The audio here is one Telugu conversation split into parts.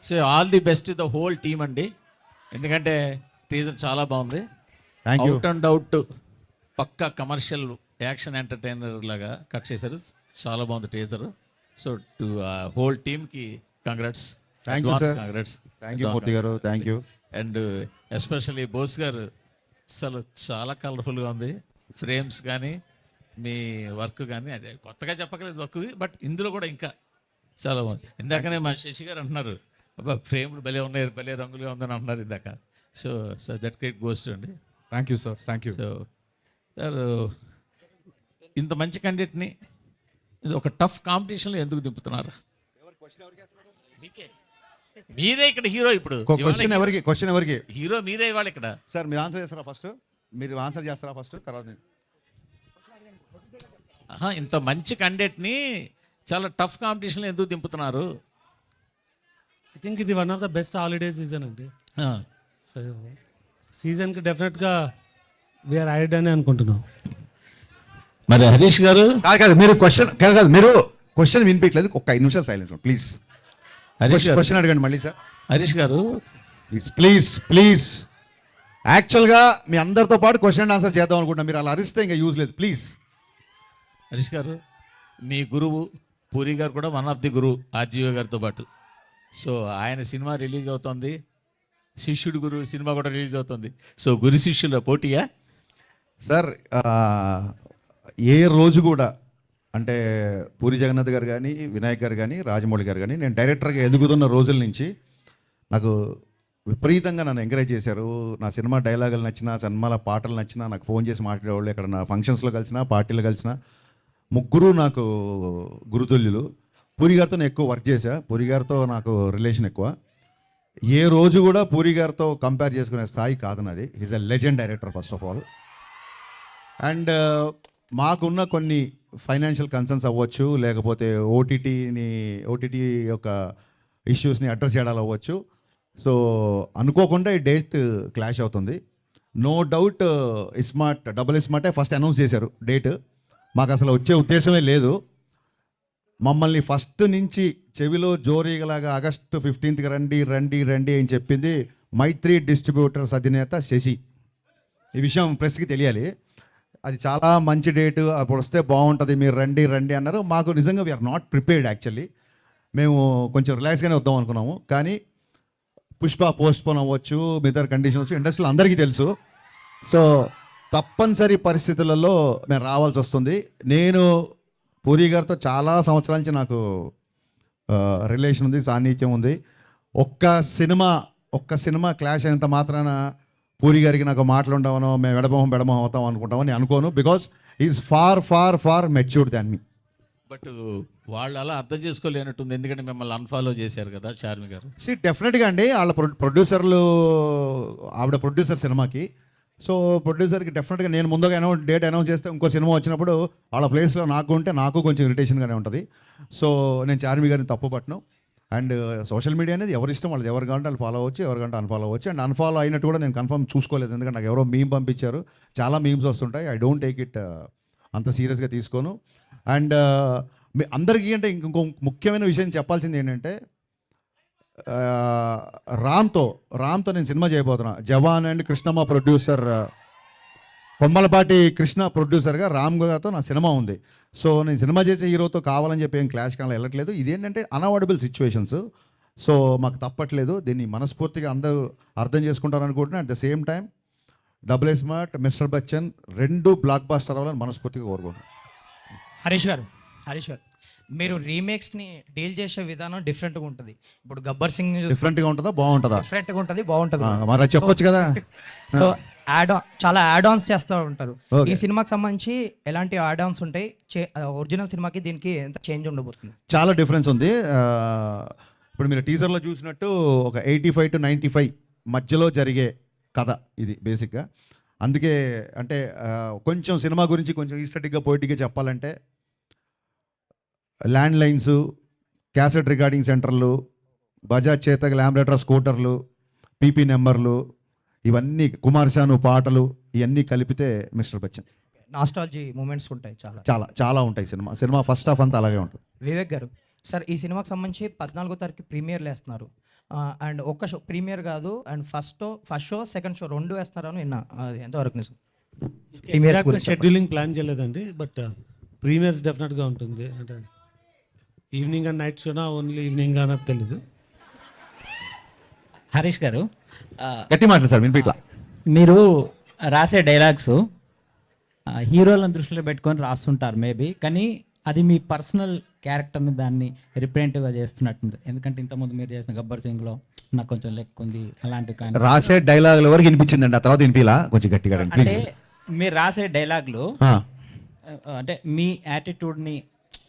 So all the best the whole team అండి, ఎందుకంటే టీజర్ చాలా బాగుంది. Thank you. Out and out పక్కా కమర్షియల్ యాక్షన్ ఎంటర్టైనర్ లాగా కట్ చేశారు. చాలా బాగుంది టీజర్. సో టు హోల్ టీమ్కి congrats, thank you sir. Congrats. Thank you Murthy garu, thank you. And especially Bose garu అసలు చాలా కలర్ఫుల్గా ఉంది. ఫ్రేమ్స్ కానీ మీ వర్క్ కానీ, అదే కొత్తగా చెప్పకలేదు వర్క్, బట్ ఇందులో కూడా ఇంకా చాలా బాగుంది. ఇందాకనే మా శశి గారు అంటున్నారు, అబ్బా ఫ్రేమ్లు భలే ఉన్నాయి, భలే రంగులుగా ఉందని అంటున్నారు ఇందాక. So so that credit goes to అండి. Thank you sir, thank you. So sir, ఇంత మంచి కంటెంట్ని ఇది ఒక టఫ్ కాంపిటీషన్లో ఎందుకు దింపుతున్నారు? మీరే ఇక్కడ హీరో. ఇప్పుడు క్వశ్చన్ ఎవరికి? హీరో మీరే ఇవాళ ఇక్కడ. సార్ మీరు ఆన్సర్ చేస్తారా ఫస్ట్? మీరు ఆన్సర్ చేస్తారా ఫస్ట్, తర్వాత ఇంత మంచి కంటెంట్ని చాలా టఫ్ కాంపిటీషన్లో ఎందుకు దింపుతున్నారు? ఐ థింక్ ఇది one of the best holiday season అండి. సో సీజన్కి డెఫినెట్గా వీఆర్ యాడ్ అని అనుకుంటున్నాం. మరి హరీష్ గారు కాదు, మీరు క్వశ్చన్ వినిపించలేదు. ఒక 5 నిమిషాలు సైలెన్స్ ప్లీజ్. క్వశ్చన్ అడగండి మళ్ళీ సార్. హరీష్ గారు ప్లీజ్ యాక్చువల్గా మీ అందరితో పాటు క్వశ్చన్ అండ్ ఆన్సర్ చేద్దాం అనుకుంటున్నా. మీరు అలా అరిస్తే ఇంకా యూజ్ లేదు, ప్లీజ్. హరీష్ గారు, మీ గురువు పూరి గారు కూడా వన్ ఆఫ్ ది గురువు ఆర్జీవి గారితో పాటు. సో ఆయన సినిమా రిలీజ్ అవుతుంది, శిష్యుడు గురు సినిమా కూడా రిలీజ్ అవుతుంది. సో గురు శిష్యుల పోటీయా? సార్ ఏ రోజు కూడా అంటే పూరి జగన్నాథ్ గారు కానీ, వినాయక్ గారు కానీ, రాజమౌళి గారు కానీ, నేను డైరెక్టర్గా ఎదుగుతున్న రోజుల నుంచి నాకు విపరీతంగా నన్ను ఎంకరేజ్ చేశారు. నా సినిమా డైలాగులు నచ్చినా, సినిమాల పాటలు నచ్చినా నాకు ఫోన్ చేసి మాట్లాడేవాళ్ళు. ఎక్కడ నా ఫంక్షన్స్లో కలిసినా, పార్టీలో కలిసినా ముగ్గురు నాకు గురుతుల్యులు. పూరి గారితో నేను ఎక్కువ వర్క్ చేశా, పూరి గారితో నాకు రిలేషన్ ఎక్కువ. ఏ రోజు కూడా పూరి గారితో కంపేర్ చేసుకునే స్థాయి కాదు నాది. Is a legend director first of all. And మాకున్న కొన్ని ఫైనాన్షియల్ కన్సర్న్స్ అవ్వచ్చు, లేకపోతే ఓటీటీ యొక్క ఇష్యూస్ని అడ్రస్ చేయడాలు అవ్వచ్చు. సో అనుకోకుండా ఈ డేట్ క్లాష్ అవుతుంది. నో డౌట్ డబుల్ ఇస్మార్టే ఫస్ట్ అనౌన్స్ చేశారు డేట్. మాకు అసలు వచ్చే ఉద్దేశమే లేదు. మమ్మల్ని ఫస్ట్ నుంచి చెవిలో జోరీగలాగా ఆగస్టు 15th రండి అని చెప్పింది మైత్రి డిస్ట్రిబ్యూటర్స్ అధినేత శశి. ఈ విషయం ప్రెస్కి తెలియాలి. అది చాలా మంచి డేటు, అప్పుడు వస్తే బాగుంటుంది, మీరు రండి అన్నారు. మాకు నిజంగా వీఆర్ నాట్ ప్రిపేర్డ్ యాక్చువల్లీ. మేము కొంచెం రిలాక్స్గానే వద్దాం అనుకున్నాము. కానీ పుష్ప పోస్ట్పోన్ అవ్వచ్చు, మిగతా కండిషన్స్ ఇండస్ట్రీలో అందరికీ తెలుసు. సో తప్పనిసరి పరిస్థితులలో మేము రావాల్సి వస్తుంది. నేను పూరి గారితో చాలా సంవత్సరాల నుంచి నాకు రిలేషన్ ఉంది, సాన్నిధ్యం ఉంది. ఒక్క సినిమా క్లాష్ అయినంత మాత్రాన పూరి గారికి నాకు మాటలు ఉండవనో, మేము బెడమొహం అవుతాం అనుకుంటామని అనుకోను. Because is far matured than me. But వాళ్ళు అలా అర్థం చేసుకోలేనట్టుంది, ఎందుకంటే మిమ్మల్ని అన్ఫాలో చేశారు కదా చార్మి గారు. డెఫినెట్గా అండి, వాళ్ళ ఆవిడ ప్రొడ్యూసర్ సినిమాకి. సో ప్రొడ్యూసర్కి డెఫినెట్గా నేను ముందుగా డేట్ అనౌన్స్ చేస్తే ఇంకో సినిమా వచ్చినప్పుడు వాళ్ళ ప్లేస్లో నాకు కొంచెం ఇరిటేషన్గానే ఉంటుంది. సో నేను చార్మి గారిని తప్పుపట్టను. అండ్ సోషల్ మీడియా అనేది ఎవరి ఇష్టం, వాళ్ళు ఎవరు కావాలంటే వాళ్ళు ఫాలో అవ్వచ్చు, ఎవరు కావాలంటే అన్ఫాలో అవ్వచ్చు. అండ్ అన్ఫాలో అయినట్టు కూడా నేను కన్ఫర్మ్ చూసుకోలేదు, ఎందుకంటే నాకు ఎవరో మీమ్ పంపించారు. చాలా మీమ్స్ వస్తుంటాయి. ఐ డోంట్ టేక్ ఇట్ అంత సీరియస్గా తీసుకోను. అండ్ మీ అందరికీ అంటే ఇంకో ముఖ్యమైన విషయం చెప్పాల్సింది ఏంటంటే, రామ్తో నేను సినిమా చేయబోతున్నా. జవాన్ అండ్ కృష్ణమ్మ ప్రొడ్యూసర్, కొమ్మలపాటి కృష్ణ ప్రొడ్యూసర్గా రామ్ గారితో నా సినిమా ఉంది. సో నేను సినిమా చేసే హీరోతో కావాలని చెప్పి ఏం క్లాష్ కానీ వెళ్ళట్లేదు. ఇదేంటంటే అన్అవాయిడబుల్ సిచ్యువేషన్స్. సో మాకు తప్పట్లేదు. దీన్ని మనస్ఫూర్తిగా అందరూ అర్థం చేసుకుంటారు అనుకుంటున్నాను. At the same time double smart, mister Bachchan 2 blockbuster అవ్వాలని మనస్ఫూర్తిగా కోరుకుంటున్నాను. హరీష్ గారు, మీరు రీమేక్స్ని డీల్ చేసే విధానం డిఫరెంట్గా ఉంటుంది. ఇప్పుడు గబ్బర్ సింగ్ డిఫరెంట్గా ఉంటుందా, బాగుంటుందా? డిఫరెంట్గా ఉంటుంది, బాగుంటుంది. మరి చెప్పొచ్చు కదా. సో చాలా యాడ్ ఆన్స్ చేస్తూ ఉంటారు. ఈ సినిమాకి సంబంధించి ఎలాంటి యాడ్ ఆన్స్ ఉంటాయి? ఒరిజినల్ సినిమాకి దీనికి ఎంత చేంజ్ ఉండబోతుంది? చాలా డిఫరెన్స్ ఉంది. ఇప్పుడు మీరు టీజర్లో చూసినట్టు ఒక 85 to 95 మధ్యలో జరిగే కథ ఇది బేసిక్గా. అందుకే అంటే కొంచెం సినిమా గురించి కొంచెం ఈస్టెటిక్గా పోయిటిక్గా చెప్పాలంటే, ల్యాండ్ లైన్స్, క్యాసెట్ రికార్డింగ్ సెంటర్లు, బజాజ్ చేతక ల్యాంబరేటర్ స్కూటర్లు, పీపీ నెంబర్లు, ఇవన్నీ కుమార్శాను పాటలు, ఇవన్నీ కలిపితే మిస్టర్ బచ్చన్. నాస్టాలజీ మూమెంట్స్ ఉంటాయి, చాలా చాలా చాలా ఉంటాయి. సినిమా ఫస్ట్ హాఫ్ అంతా అలాగే ఉంటుంది. వివేక్ గారు, సార్ ఈ సినిమాకి సంబంధించి 14వ తారీఖు ప్రీమియర్లు వేస్తున్నారు. అండ్ ఒక్క షో ప్రీమియర్ కాదు, and first show second show 2 వేస్తున్నారని విన్నా. అది ఎంతవరకు నిజం? ప్రీమియర్ షెడ్యూలింగ్ ప్లాన్ చేయలేదండి, బట్ ప్రీమియర్స్ డెఫినెట్గా ఉంటుంది. అంటే ఈవినింగ్ అండ్ నైట్ షోనా ఓన్లీ ఈవినింగ్ అన్నది తెలీదు. హరీష్ గారు, గట్టి మాట్లాడు సార్, వినిపిట్లా. మీరు రాసే డైలాగ్స్ హీరోలను దృష్టిలో పెట్టుకొని రాస్తుంటారు మేబీ, కానీ అది మీ పర్సనల్ క్యారెక్టర్ని దాన్ని రిప్రజెంటివ్గా చేస్తున్నట్టుంది. ఎందుకంటే ఇంతకుముందు మీరు చేసిన గబ్బర్ సింగ్లో నాకు కొంచెం లెక్క ఉంది అలాంటివి, కానీ రాసే డైలాగుల వరకు వినిపించిందండి, ఆ తర్వాత వినిపిలా కొంచెం గట్టిగా అంటే మీరు రాసే డైలాగులు అంటే మీ యాటిట్యూడ్ని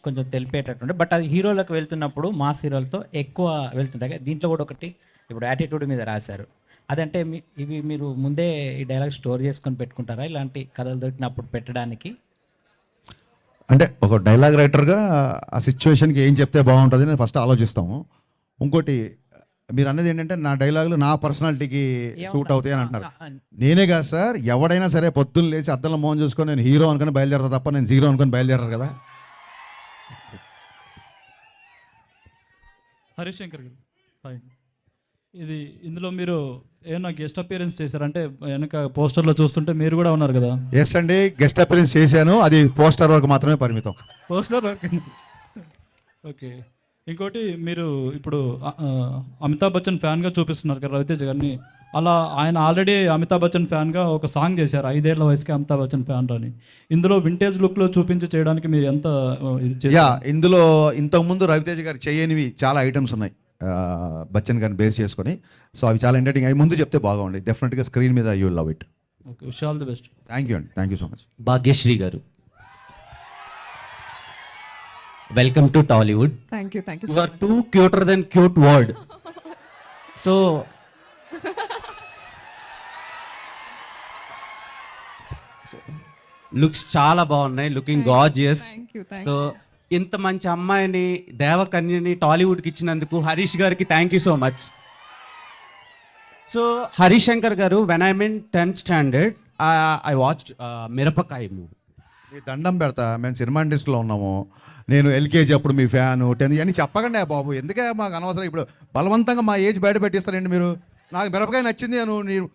కొంచెం తెలిపేటట్టుండే, బట్ అది హీరోలకు వెళ్తున్నప్పుడు మాస్ హీరోలతో ఎక్కువ వెళ్తుంటాయి. దీంట్లో కూడా ఒకటి ఇప్పుడు యాటిట్యూడ్ మీద రాశారు. అదంటే ఇవి మీరు ముందే ఈ డైలాగ్ స్టోర్ చేసుకొని పెట్టుకుంటారా ఇలాంటి కథలు దొరికినప్పుడు పెట్టడానికి? అంటే ఒక డైలాగ్ రైటర్గా ఆ సిచ్యువేషన్కి ఏం చెప్తే బాగుంటుంది నేను ఫస్ట్ ఆలోచిస్తాము. ఇంకోటి మీరు అన్నది ఏంటంటే నా డైలాగులు నా పర్సనాలిటీకి సూట్ అవుతాయి అని అంటున్నారు. నేనే కాదు సార్, ఎవడైనా సరే పొద్దున్న లేచి అద్దంలో మోహన్ చూసుకొని నేను హీరో అనుకుని బయలుదేరతా తప్ప నేను జీరో అనుకుని బయలుదేరారు కదా. హరీష్ శంకర్ గారు, హాయ్. ఇందులో మీరు ఏమన్నా గెస్ట్ అపియరెన్స్ చేశారంటే వెనక పోస్టర్లో చూస్తుంటే మీరు కూడా ఉన్నారు కదా? ఎస్ అండి, గెస్ట్ అపియరెన్స్ చేశాను, అది పోస్టర్ వరకు మాత్రమే పరిమితం. Poster okay. ఇంకోటి మీరు ఇప్పుడు అమితాబ్ బచ్చన్ ఫ్యాన్గా చూపిస్తున్నారు కదా రవితేజ గారిని. అలా ఆయన ఆల్రెడీ అమితాబ్ బచ్చన్ ఫ్యాన్గా ఒక సాంగ్ చేశారు, 5 ఏళ్ల వయసుకి అమితాబ్ బచ్చన్ ఫ్యాన్ అని. ఇందులో వింటేజ్ లుక్లో చూపించి చేయడానికి మీరు ఎంత యా, ఇందులో ఇంతకుముందు రవితేజ గారు చేయనివి చాలా ఐటమ్స్ ఉన్నాయి బచ్చన్ గారిని బేస్ చేసుకొని. సో అవి చాలా ఎంటర్టైనింగ్ అవి ముందు చెప్తే బాగుంది. డెఫినెట్గా స్క్రీన్ మీద you will love it. Okay, wish all the best. Thank you అండి, thank you so much. Bhagyashree garu, welcome to Tollywood. Thank you You are too cuter than cute word. So looks చాలా బాగున్నాయి, లుకింగ్ గార్జియస్. thank సో ఇంత మంచి అమ్మాయిని దేవకన్యని టాలీవుడ్కి ఇచ్చినందుకు హరీష్ గారికి thank you so much. So Harish Shankar garu, when I mean 10th standard I watch Mirapakaya movie. మీ దండం పెడతా, మేము సినిమా ఇండస్ట్రీలో ఉన్నాము, నేను ఎల్కేజీ అప్పుడు మీ ఫ్యాను 10 అని చెప్పకండి బాబు, ఎందుకే మాకు అనవసరం. ఇప్పుడు బలవంతంగా మా ఏజ్ బయట పెట్టిస్తారండి మీరు. నాకు మిరపకాయ నచ్చింది,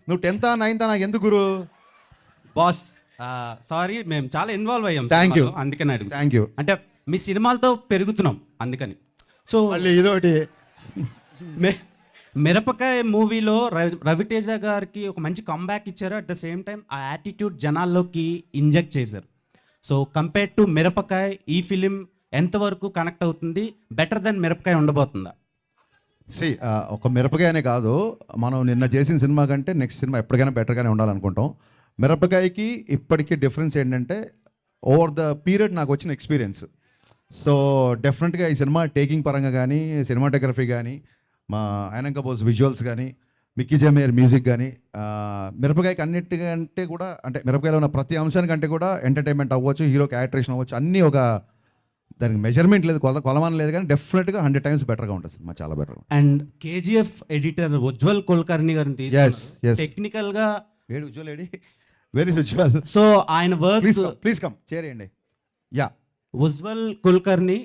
నువ్వు 10th 9th నాకు ఎందుకు గురు? బాస్ సారీ, మేము చాలా ఇన్వాల్వ్ అయ్యాం. Thank you. సినిమాలో, అందుకని అడుగు. Thank you. అంటే మీ సినిమాలతో పెరుగుతున్నాం అందుకని. సో మళ్ళీ ఇదోటి. మిరపకాయ మూవీలో రవితేజ గారికి ఒక మంచి కంబ్యాక్ ఇచ్చారు. అట్ ద సేమ్ టైం ఆ యాటిట్యూడ్ జనాల్లోకి ఇంజెక్ట్ చేశారు. సో కంపేర్ టు మిరపకాయ ఈ ఫిలిం ఎంతవరకు కనెక్ట్ అవుతుంది? బెటర్ దెన్ మిరపకాయ ఉండబోతుందా? ఒక మిరపకాయనే కాదు, మనం నిన్న చేసిన సినిమా కంటే నెక్స్ట్ సినిమా ఎప్పటికైనా బెటర్గానే ఉండాలనుకుంటాం. మిరపకాయకి ఇప్పటికీ డిఫరెన్స్ ఏంటంటే ఓవర్ ద పీరియడ్ నాకు వచ్చిన ఎక్స్పీరియన్స్. సో డెఫినెట్గా ఈ సినిమా టేకింగ్ పరంగా కానీ, సినిమాటోగ్రఫీ కానీ, మా ఆయనంక బోస్ విజువల్స్ కానీ, మిక్కీ జమేర్ మ్యూజిక్ కానీ, మిరపకాయకి అన్నిటికంటే కూడా, అంటే మిరపకాయలో ఉన్న ప్రతి అంశానికంటే కూడా ఎంటర్టైన్మెంట్ అవ్వచ్చు, హీరో క్యారెక్టరేషన్ అవ్వచ్చు, అన్నీ ఒక దానికి మెజర్మెంట్ లేదు, కొలమానం లేదు, కానీ డెఫినెట్గా 100 times బెటర్గా ఉంటుంది సినిమా, చాలా better. And KGF editor Ujjwal Kulkarni గారిని తీసుకున్నారు. టెక్నికల్గా వేడి Ujjwal AD, very Ujjwal. So ఆయన వర్క్, ప్లీజ్ కమ్ చేయండి. యా, ఉజ్వల్ కుల్కర్ని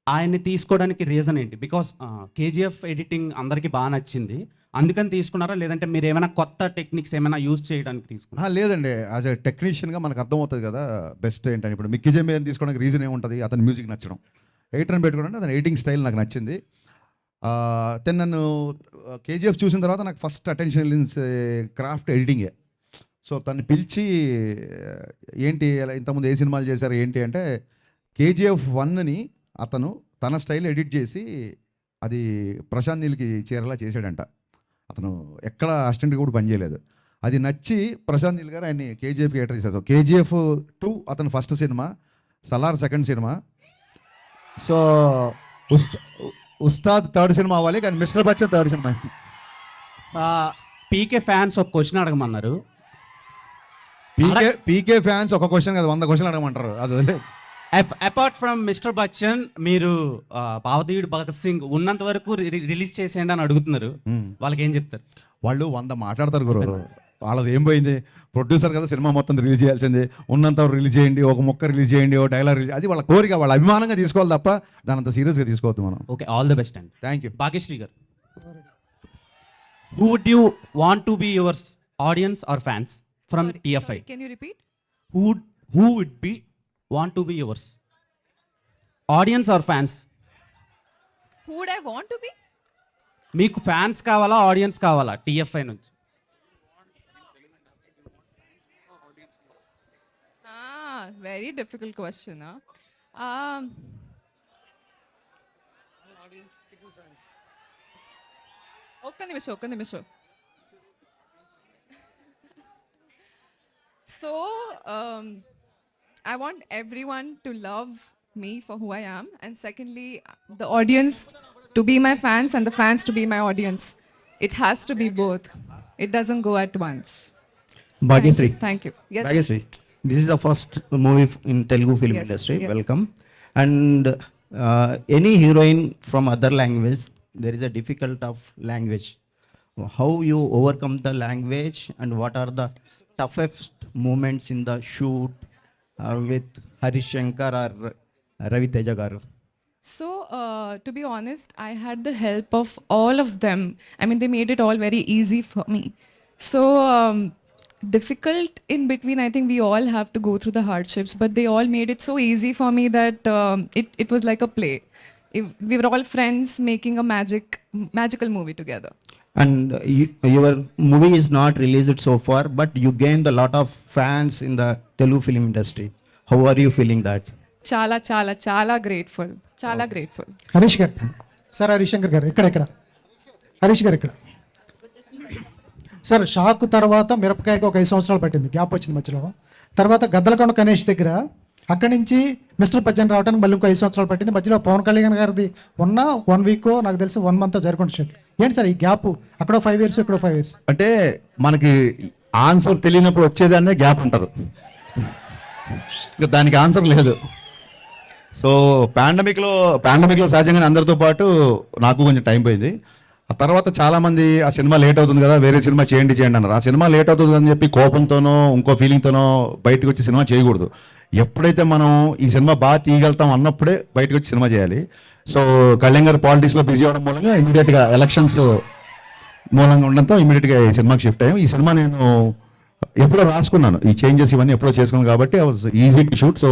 ఆయన్ని తీసుకోవడానికి రీజన్ ఏంటి? బికాస్ కేజీఎఫ్ ఎడిటింగ్ అందరికీ బాగా నచ్చింది, అందుకని తీసుకున్నారా? లేదంటే మీరు ఏమైనా కొత్త టెక్నిక్స్ ఏమైనా యూజ్ చేయడానికి తీసుకున్నారా? లేదండి, యాజ్ ఎ టెక్నీషియన్గా మనకు అర్థమవుతుంది కదా బెస్ట్ ఏంటని. ఇప్పుడు మిక్కీ జమేర్ తీసుకోవడానికి రీజన్ ఏముంటుంది? అతని మ్యూజిక్ నచ్చడం, ఎడిటర్ని పెట్టుకోవడం, అతని ఎడిటింగ్ స్టైల్ నాకు నచ్చింది. దెన్ నన్ను కేజీఎఫ్ చూసిన తర్వాత నాకు ఫస్ట్ అటెన్షన్ క్రాఫ్ట్ ఎడిటింగే. సో తను పిలిచి ఏంటి ఇంతకుముందు ఏ సినిమాలు చేశారు ఏంటి అంటే, కేజీఎఫ్ 1ని అతను తన స్టైల్ ఎడిట్ చేసి అది ప్రశాంత్ నీల్కి చేరేలా చేశాడంట. అతను ఎక్కడ అసిస్టెంట్ కూడా పనిచేయలేదు. అది నచ్చి ప్రశాంత్ నీల్ గారు ఆయన్ని కేజీఎఫ్కి ఎంటర్ చేశారు. కేజీఎఫ్ 2 అతను ఫస్ట్ సినిమా, సలార్ సెకండ్ సినిమా. సో ఉస్తాద్ థర్డ్ సినిమా అవ్వాలి, కానీ మిస్టర్ బచ్చన్ థర్డ్ సినిమా. పీకే ఫ్యాన్స్ ఒక క్వశ్చన్ అడగమన్నారు. పీకే ఫ్యాన్స్ ఒక క్వశ్చన్ కాదు 100 క్వశ్చన్ అడగమంటారు. అది అపార్ట్ ఫ్రమ్ మిస్టర్ బచ్చన్, మీరు భావతీయుడు భగత్ సింగ్ ఉన్నంత వరకు రిలీజ్ చేసేయండి అని అడుగుతున్నారు. వాళ్ళకి ఏం చెప్తారు? వాళ్ళు 100 మాట్లాడతారు గురు. వాళ్ళది ఏం పోయింది, ప్రొడ్యూసర్ కదా సినిమా మొత్తం రిలీజ్ చేయాల్సిందే, ఉన్నంత రిలీజ్ చేయండి, ఒక మొక్క రిలీజ్ చేయండి, ఒక డైలాగ్ రిలీజ్, అది వాళ్ళ కోరిక, వాళ్ళ అభిమానంగా తీసుకోవాలి తప్ప దాని అంత సీరియస్గా తీసుకోవద్దు మనం. ఓకే, ఆల్ ది బెస్ట్ అండి. Thank you. Bhagyashree garu, who would you want to be your audience or fans from TFI? Can you repeat? Who would be want to be yours? Audience or fans? Who would I want to be? మీకు ఫ్యాన్స్ కావాలా, ఆడియన్స్ కావాలా TFI నుంచి? Very difficult question. ఒక్క నిమిషం. So, I want everyone to love me for who I am, and secondly, the audience to be my fans and the fans to be my audience. It has to be both. It doesn't go at once. Bhagyashree. Thank you. Yes. Bhagyashree, this is the first movie in Telugu film Yes, industry. yes. Welcome. And any heroine from other language, there is a difficult of language. How you overcome the language, and what are the toughest moments in the shoot with Harish Shankar or Ravi Teja garu? So, to be honest, I had the help of all of them. I mean, they made it all very easy for me. So, difficult in between, I think we all have to go through the hardships, but they all made it so easy for me that it was like a play. We were all friends making a magical movie together. And your movie is not released so far, but you gained a lot of fans in the Telugu film industry. How are you feeling that? Chala grateful. Chala grateful. Harish garu, sir Harish Shankar గారు ఇక్కడ హరీష్ గారు ఇక్కడ. సార్, షాక్ తర్వాత మిరపకాయకి ఒక 5 సంవత్సరాలు పట్టింది, గ్యాప్ వచ్చింది మధ్యలో. తర్వాత గద్దలకొండ గణేష్ దగ్గర, అక్కడి నుంచి మిస్టర్ పద్యం రావడానికి మళ్ళీ ఇంకో 5 సంవత్సరాలు పట్టింది. మధ్యలో పవన్ కళ్యాణ్ గారిది ఉన్న 1 వీక్, నాకు తెలిసి 1 మంత్ జరుగుతుంది. ఏంటి సార్ ఈ గ్యాప్? అక్కడో 5 years, ఇక్కడో 5 years. అంటే మనకి ఆన్సర్ తెలియనప్పుడు వచ్చేదాన్నే గ్యాప్ అంటారు. ఇంకా దానికి ఆన్సర్ లేదు. సో పాండమిక్లో సహజంగానే అందరితో పాటు నాకు కొంచెం టైం పోయింది. ఆ తర్వాత చాలామంది ఆ సినిమా లేట్ అవుతుంది కదా, వేరే సినిమా చేయండి అన్నారు. ఆ సినిమా లేట్ అవుతుంది అని చెప్పి కోపంతోనో ఇంకో ఫీలింగ్తోనో బయటకు వచ్చి సినిమా చేయకూడదు. ఎప్పుడైతే మనం ఈ సినిమా బాగా తీయగలుగుతాం అన్నప్పుడే బయటకు వచ్చి సినిమా చేయాలి. సో కళ్యాణ్ గారు పాలిటిక్స్లో బిజీ అవ్వడం మూలంగా ఇమీడియట్గా ఎలక్షన్స్ మూలంగా ఉండడంతో ఇమీడియట్గా ఈ సినిమాకి షిఫ్ట్ అయ్యాం. ఈ సినిమా నేను ఎప్పుడో రాసుకున్నాను, ఈ చేంజెస్ ఇవన్నీ ఎప్పుడో చేసుకున్నాను కాబట్టి I was easy to shoot. So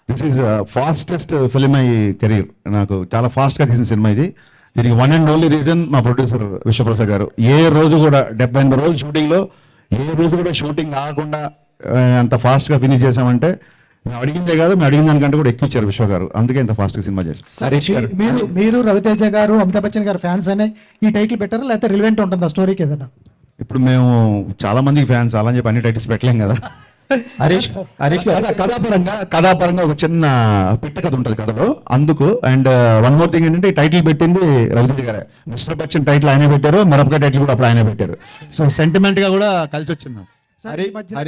this is fastest film my career. నాకు చాలా ఫాస్ట్గా తీసిన సినిమా ఇది. దీనికి 1 and only రీజన్ మా ప్రొడ్యూసర్ విశ్వప్రసాద్ గారు. ఏ రోజు కూడా 78 రోజులు షూటింగ్లో ఏ రోజు కూడా షూటింగ్ ఆగకుండా అంత ఫాస్ట్గా ఫినిష్ చేసామంటే మేము అడిగిందే కాదు, మేము అడిగిన దానికంటే కూడా ఎక్కువ ఇచ్చారు విశ్వ గారు. అందుకే ఇంత ఫాస్ట్గా సినిమా చేశారు. హరీష్ గారు, మీరు రవితేజ గారు, అమితాబ్ బచ్చన్ గారు ఫ్యాన్స్ అనే ఈ టైటిల్ పెట్టారా, లేకపోతే రిలవెంట్ ఉంటుందా స్టోరీకి ఏదైనా? ఇప్పుడు మేము చాలా మందికి ఫ్యాన్స్ అలా అని చెప్పి అన్ని టైటిల్స్ పెట్టలేం కదా. హరీష్ కథాపరంగా ఒక చిన్న పిట్ట కథ ఉంటుంది కథలో, అందుకు. అండ్ 1 more థింగ్ ఏంటంటే ఈ టైటిల్ పెట్టింది రవితేజ గారే. మిస్టర్ బచ్చన్ టైటిల్ ఆయనే పెట్టారు, మిరపకాయ టైటిల్ కూడా అప్పుడు ఆయనే పెట్టారు. సో సెంటిమెంట్ గా కూడా కలిసి వచ్చింది. సార్, ఈ మధ్య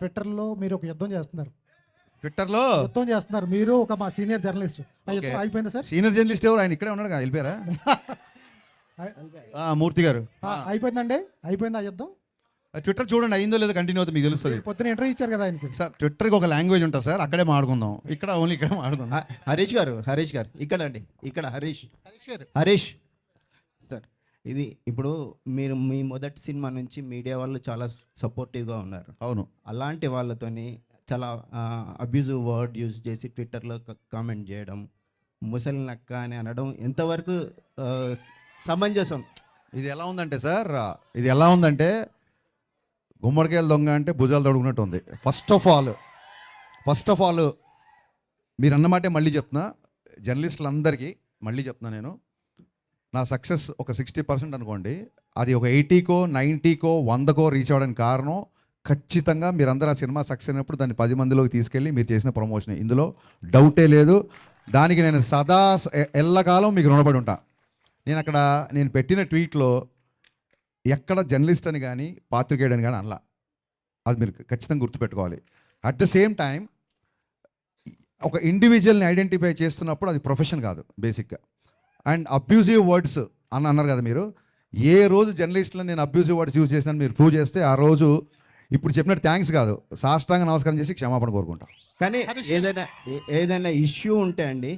ట్విట్టర్లో మీరు ఒక యుద్ధం చేస్తున్నారు. ట్విట్టర్లో యుద్ధం చేస్తున్నారు మీరు, ఒక మా సీనియర్ జర్నలిస్ట్. అయిపోయిందా సార్? సీనియర్ జర్నలిస్ట్ ఎవరు? ఆయన ఇక్కడే ఉన్నాడు, వెళ్ళిపోయారా? మూర్తి గారు. అయిపోయిందండి, అయిపోయింది ఆ యుద్ధం. ట్విట్టర్ చూడండి, అయిందో లేదో కంటిన్యూ అవుతుంది, మీకు తెలుస్తుంది. పొద్దున ఇంటర్వ్యూ ఇచ్చారు కదా ఆయనకి. సార్ ట్విట్టర్కి ఒక లాంగ్వేజ్ ఉంటుంది సార్, అక్కడే మాట్లాడుకుందాం. ఇక్కడ ఓన్లీ ఇక్కడే మాట్లాడుకుందాం. హరీష్ గారు ఇక్కడ అండి, ఇక్కడ హరీష్ సార్, ఇది ఇప్పుడు మీరు మీ మొదటి సినిమా నుంచి మీడియా వాళ్ళు చాలా సపోర్టివ్గా ఉన్నారు. అవును. అలాంటి వాళ్ళతోని చాలా అబ్యూజివ్ వర్డ్ యూజ్ చేసి ట్విట్టర్లో కామెంట్ చేయడం, ముసలి నక్క అని అనడం ఎంతవరకు సమంజసం? ఇది ఎలా ఉందంటే సార్, ఇది ఎలా ఉందంటే గుమ్మడికాయలు దొంగ అంటే భుజాలు తొడుగునట్టు ఉంది. ఫస్ట్ ఆఫ్ ఆల్ మీరు అన్నమాటే మళ్ళీ చెప్తున్నా, జర్నలిస్టులందరికీ మళ్ళీ చెప్తున్నా, నేను నా సక్సెస్ ఒక 60% అనుకోండి, అది ఒక 80కో 90కో 100కో రీచ్ అవ్వడానికి కారణం ఖచ్చితంగా మీరందరూ ఆ సినిమా సక్సెస్ అయినప్పుడు దాన్ని 10 మందిలోకి తీసుకెళ్ళి మీరు చేసిన ప్రమోషన్. ఇందులో డౌటే లేదు. దానికి నేను సదా ఎల్లకాలం మీకు రుణపడి ఉంటా. నేను పెట్టిన ట్వీట్లో ఎక్కడ జర్నలిస్ట్ అని కానీ పాత్రికేయుడని కానీ అనలా. అది మీరు ఖచ్చితంగా గుర్తుపెట్టుకోవాలి. అట్ ద సేమ్ టైం ఒక ఇండివిజువల్ని ఐడెంటిఫై చేస్తున్నప్పుడు అది ప్రొఫెషన్ కాదు బేసిక్గా. అండ్ అబ్యూజివ్ వర్డ్స్ అని అన్నారు కదా మీరు. ఏ రోజు జర్నలిస్టులను నేను అబ్యూజివ్ వర్డ్స్ యూజ్ చేసినా మీరు ప్రూవ్ చేస్తే ఆ రోజు ఇప్పుడు చెప్పినట్టు థ్యాంక్స్ కాదు, సాష్టాంగ నమస్కారం చేసి క్షమాపణ కోరుకుంటాం. కానీ ఏదైనా ఇష్యూ ఉంటే అండి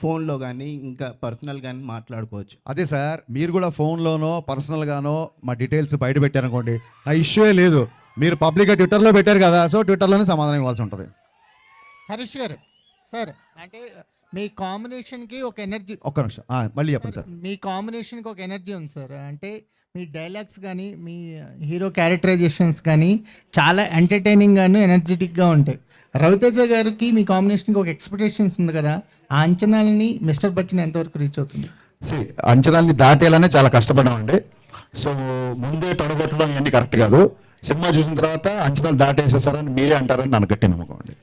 ఫోన్లో కానీ ఇంకా పర్సనల్ కానీ మాట్లాడుకోవచ్చు. అదే సార్, మీరు కూడా ఫోన్లోనో పర్సనల్గానో మా డీటెయిల్స్ బయట పెట్టారనుకోండి, ఆ ఇష్యూయే లేదు. మీరు పబ్లిక్గా ట్విట్టర్లో పెట్టారు కదా, సో ట్విట్టర్లోనే సమాధానం ఇవ్వాల్సి ఉంటుంది. హరీష్ గారు సార్, అంటే మీ కాంబినేషన్కి ఒక ఎనర్జీ, ఒక్క నిమిషం మళ్ళీ చెప్పండి సార్. మీ కాంబినేషన్కి ఒక ఎనర్జీ ఉంది సార్. అంటే మీ డైలాగ్స్ కానీ మీ హీరో క్యారెక్టరైజేషన్స్ కానీ చాలా ఎంటర్టైనింగ్గాను ఎనర్జెటిక్గా ఉంటాయి. రవితేజ గారికి మీ కాంబినేషన్కి ఒక ఎక్స్పెక్టేషన్స్ ఉంది కదా, ఆ అంచనాలని మిస్టర్ బచ్చన్ ఎంతవరకు రీచ్ అవుతుంది? అంచనాల్ని దాటేయాలనే చాలా కష్టపడ్డామండి. సో ముందే తొడగొట్టడం ఇవన్నీ కరెక్ట్ కాదు. సినిమా చూసిన తర్వాత అంచనాలు దాటేసేసారని మీరే అంటారని నాకు గట్టి నమ్మకం అండి.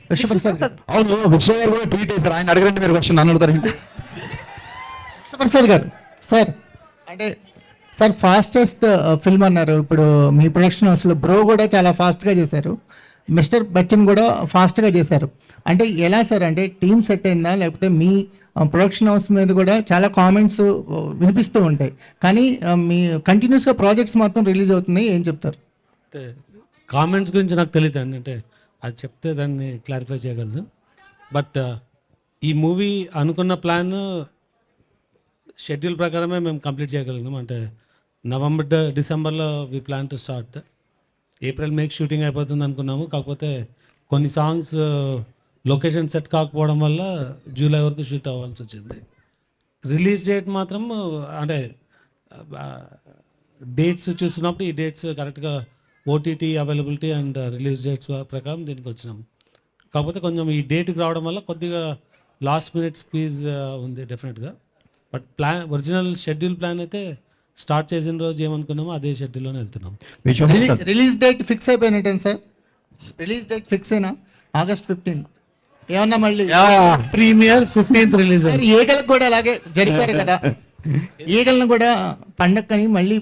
అవును, విశ్వ గారు కూడా ట్వీట్ చేశారు. ఆయన అడగండి, మీరు క్వశ్చన్ నన్ను అడుగుతారు. ప్రసాద్ గారు సార్, అంటే సార్ ఫాస్టెస్ట్ ఫిల్మ్ అన్నారు. ఇప్పుడు మీ ప్రొడక్షన్ హౌస్లో బ్రో కూడా చాలా ఫాస్ట్గా చేశారు, మిస్టర్ బచ్చన్ కూడా ఫాస్ట్గా చేశారు. అంటే ఎలా సార్, అంటే టీమ్ సెట్ అయిందా, లేకపోతే మీ ప్రొడక్షన్ హౌస్ మీద కూడా చాలా కామెంట్స్ వినిపిస్తూ ఉంటాయి, కానీ మీ కంటిన్యూస్గా ప్రాజెక్ట్స్ మొత్తం రిలీజ్ అవుతున్నాయి, ఏం చెప్తారు? అంటే కామెంట్స్ గురించి నాకు తెలియదు అండి, అంటే అది చెప్తే దాన్ని క్లారిఫై చేయగలను. బట్ ఈ మూవీ అనుకున్న ప్లాన్ షెడ్యూల్ ప్రకారమే మేము కంప్లీట్ చేయగలిగినాం. అంటే డిసెంబర్లో we plan to start. April మేకి షూటింగ్ అయిపోతుంది అనుకున్నాము, కాకపోతే కొన్ని సాంగ్స్ లొకేషన్ సెట్ కాకపోవడం వల్ల జూలై వరకు షూట్ అవ్వాల్సి వచ్చింది. రిలీజ్ డేట్ మాత్రం అంటే డేట్స్ చూస్తున్నప్పుడు ఈ డేట్స్ కరెక్ట్గా OTT availability and release dates ప్రకారం దీనికి వచ్చినాం. కాకపోతే కొంచెం ఈ డేట్కి రావడం వల్ల కొద్దిగా లాస్ట్ మినిట్ స్క్వీజ్ ఉంది డెఫినెట్గా. బట్ ఒరిజినల్ షెడ్యూల్ ప్లాన్ అయితే స్టార్ట్ చేసిన రోజు ఏమనుకున్నామో అదే షెడ్యూల్లోనే వెళ్తున్నాం. రిలీజ్ డేట్ ఫిక్స్ అయిపోయినట్టే సార్? రిలీజ్ డేట్ ఫిక్స్ అయినా August 15th ఏమన్నా మళ్ళీ ప్రీమియర్ 15th రిలీజ్. ఈగలకు కూడా అలాగే జరిపారు కదా, ఈగలను కూడా పండక్కని మళ్ళీ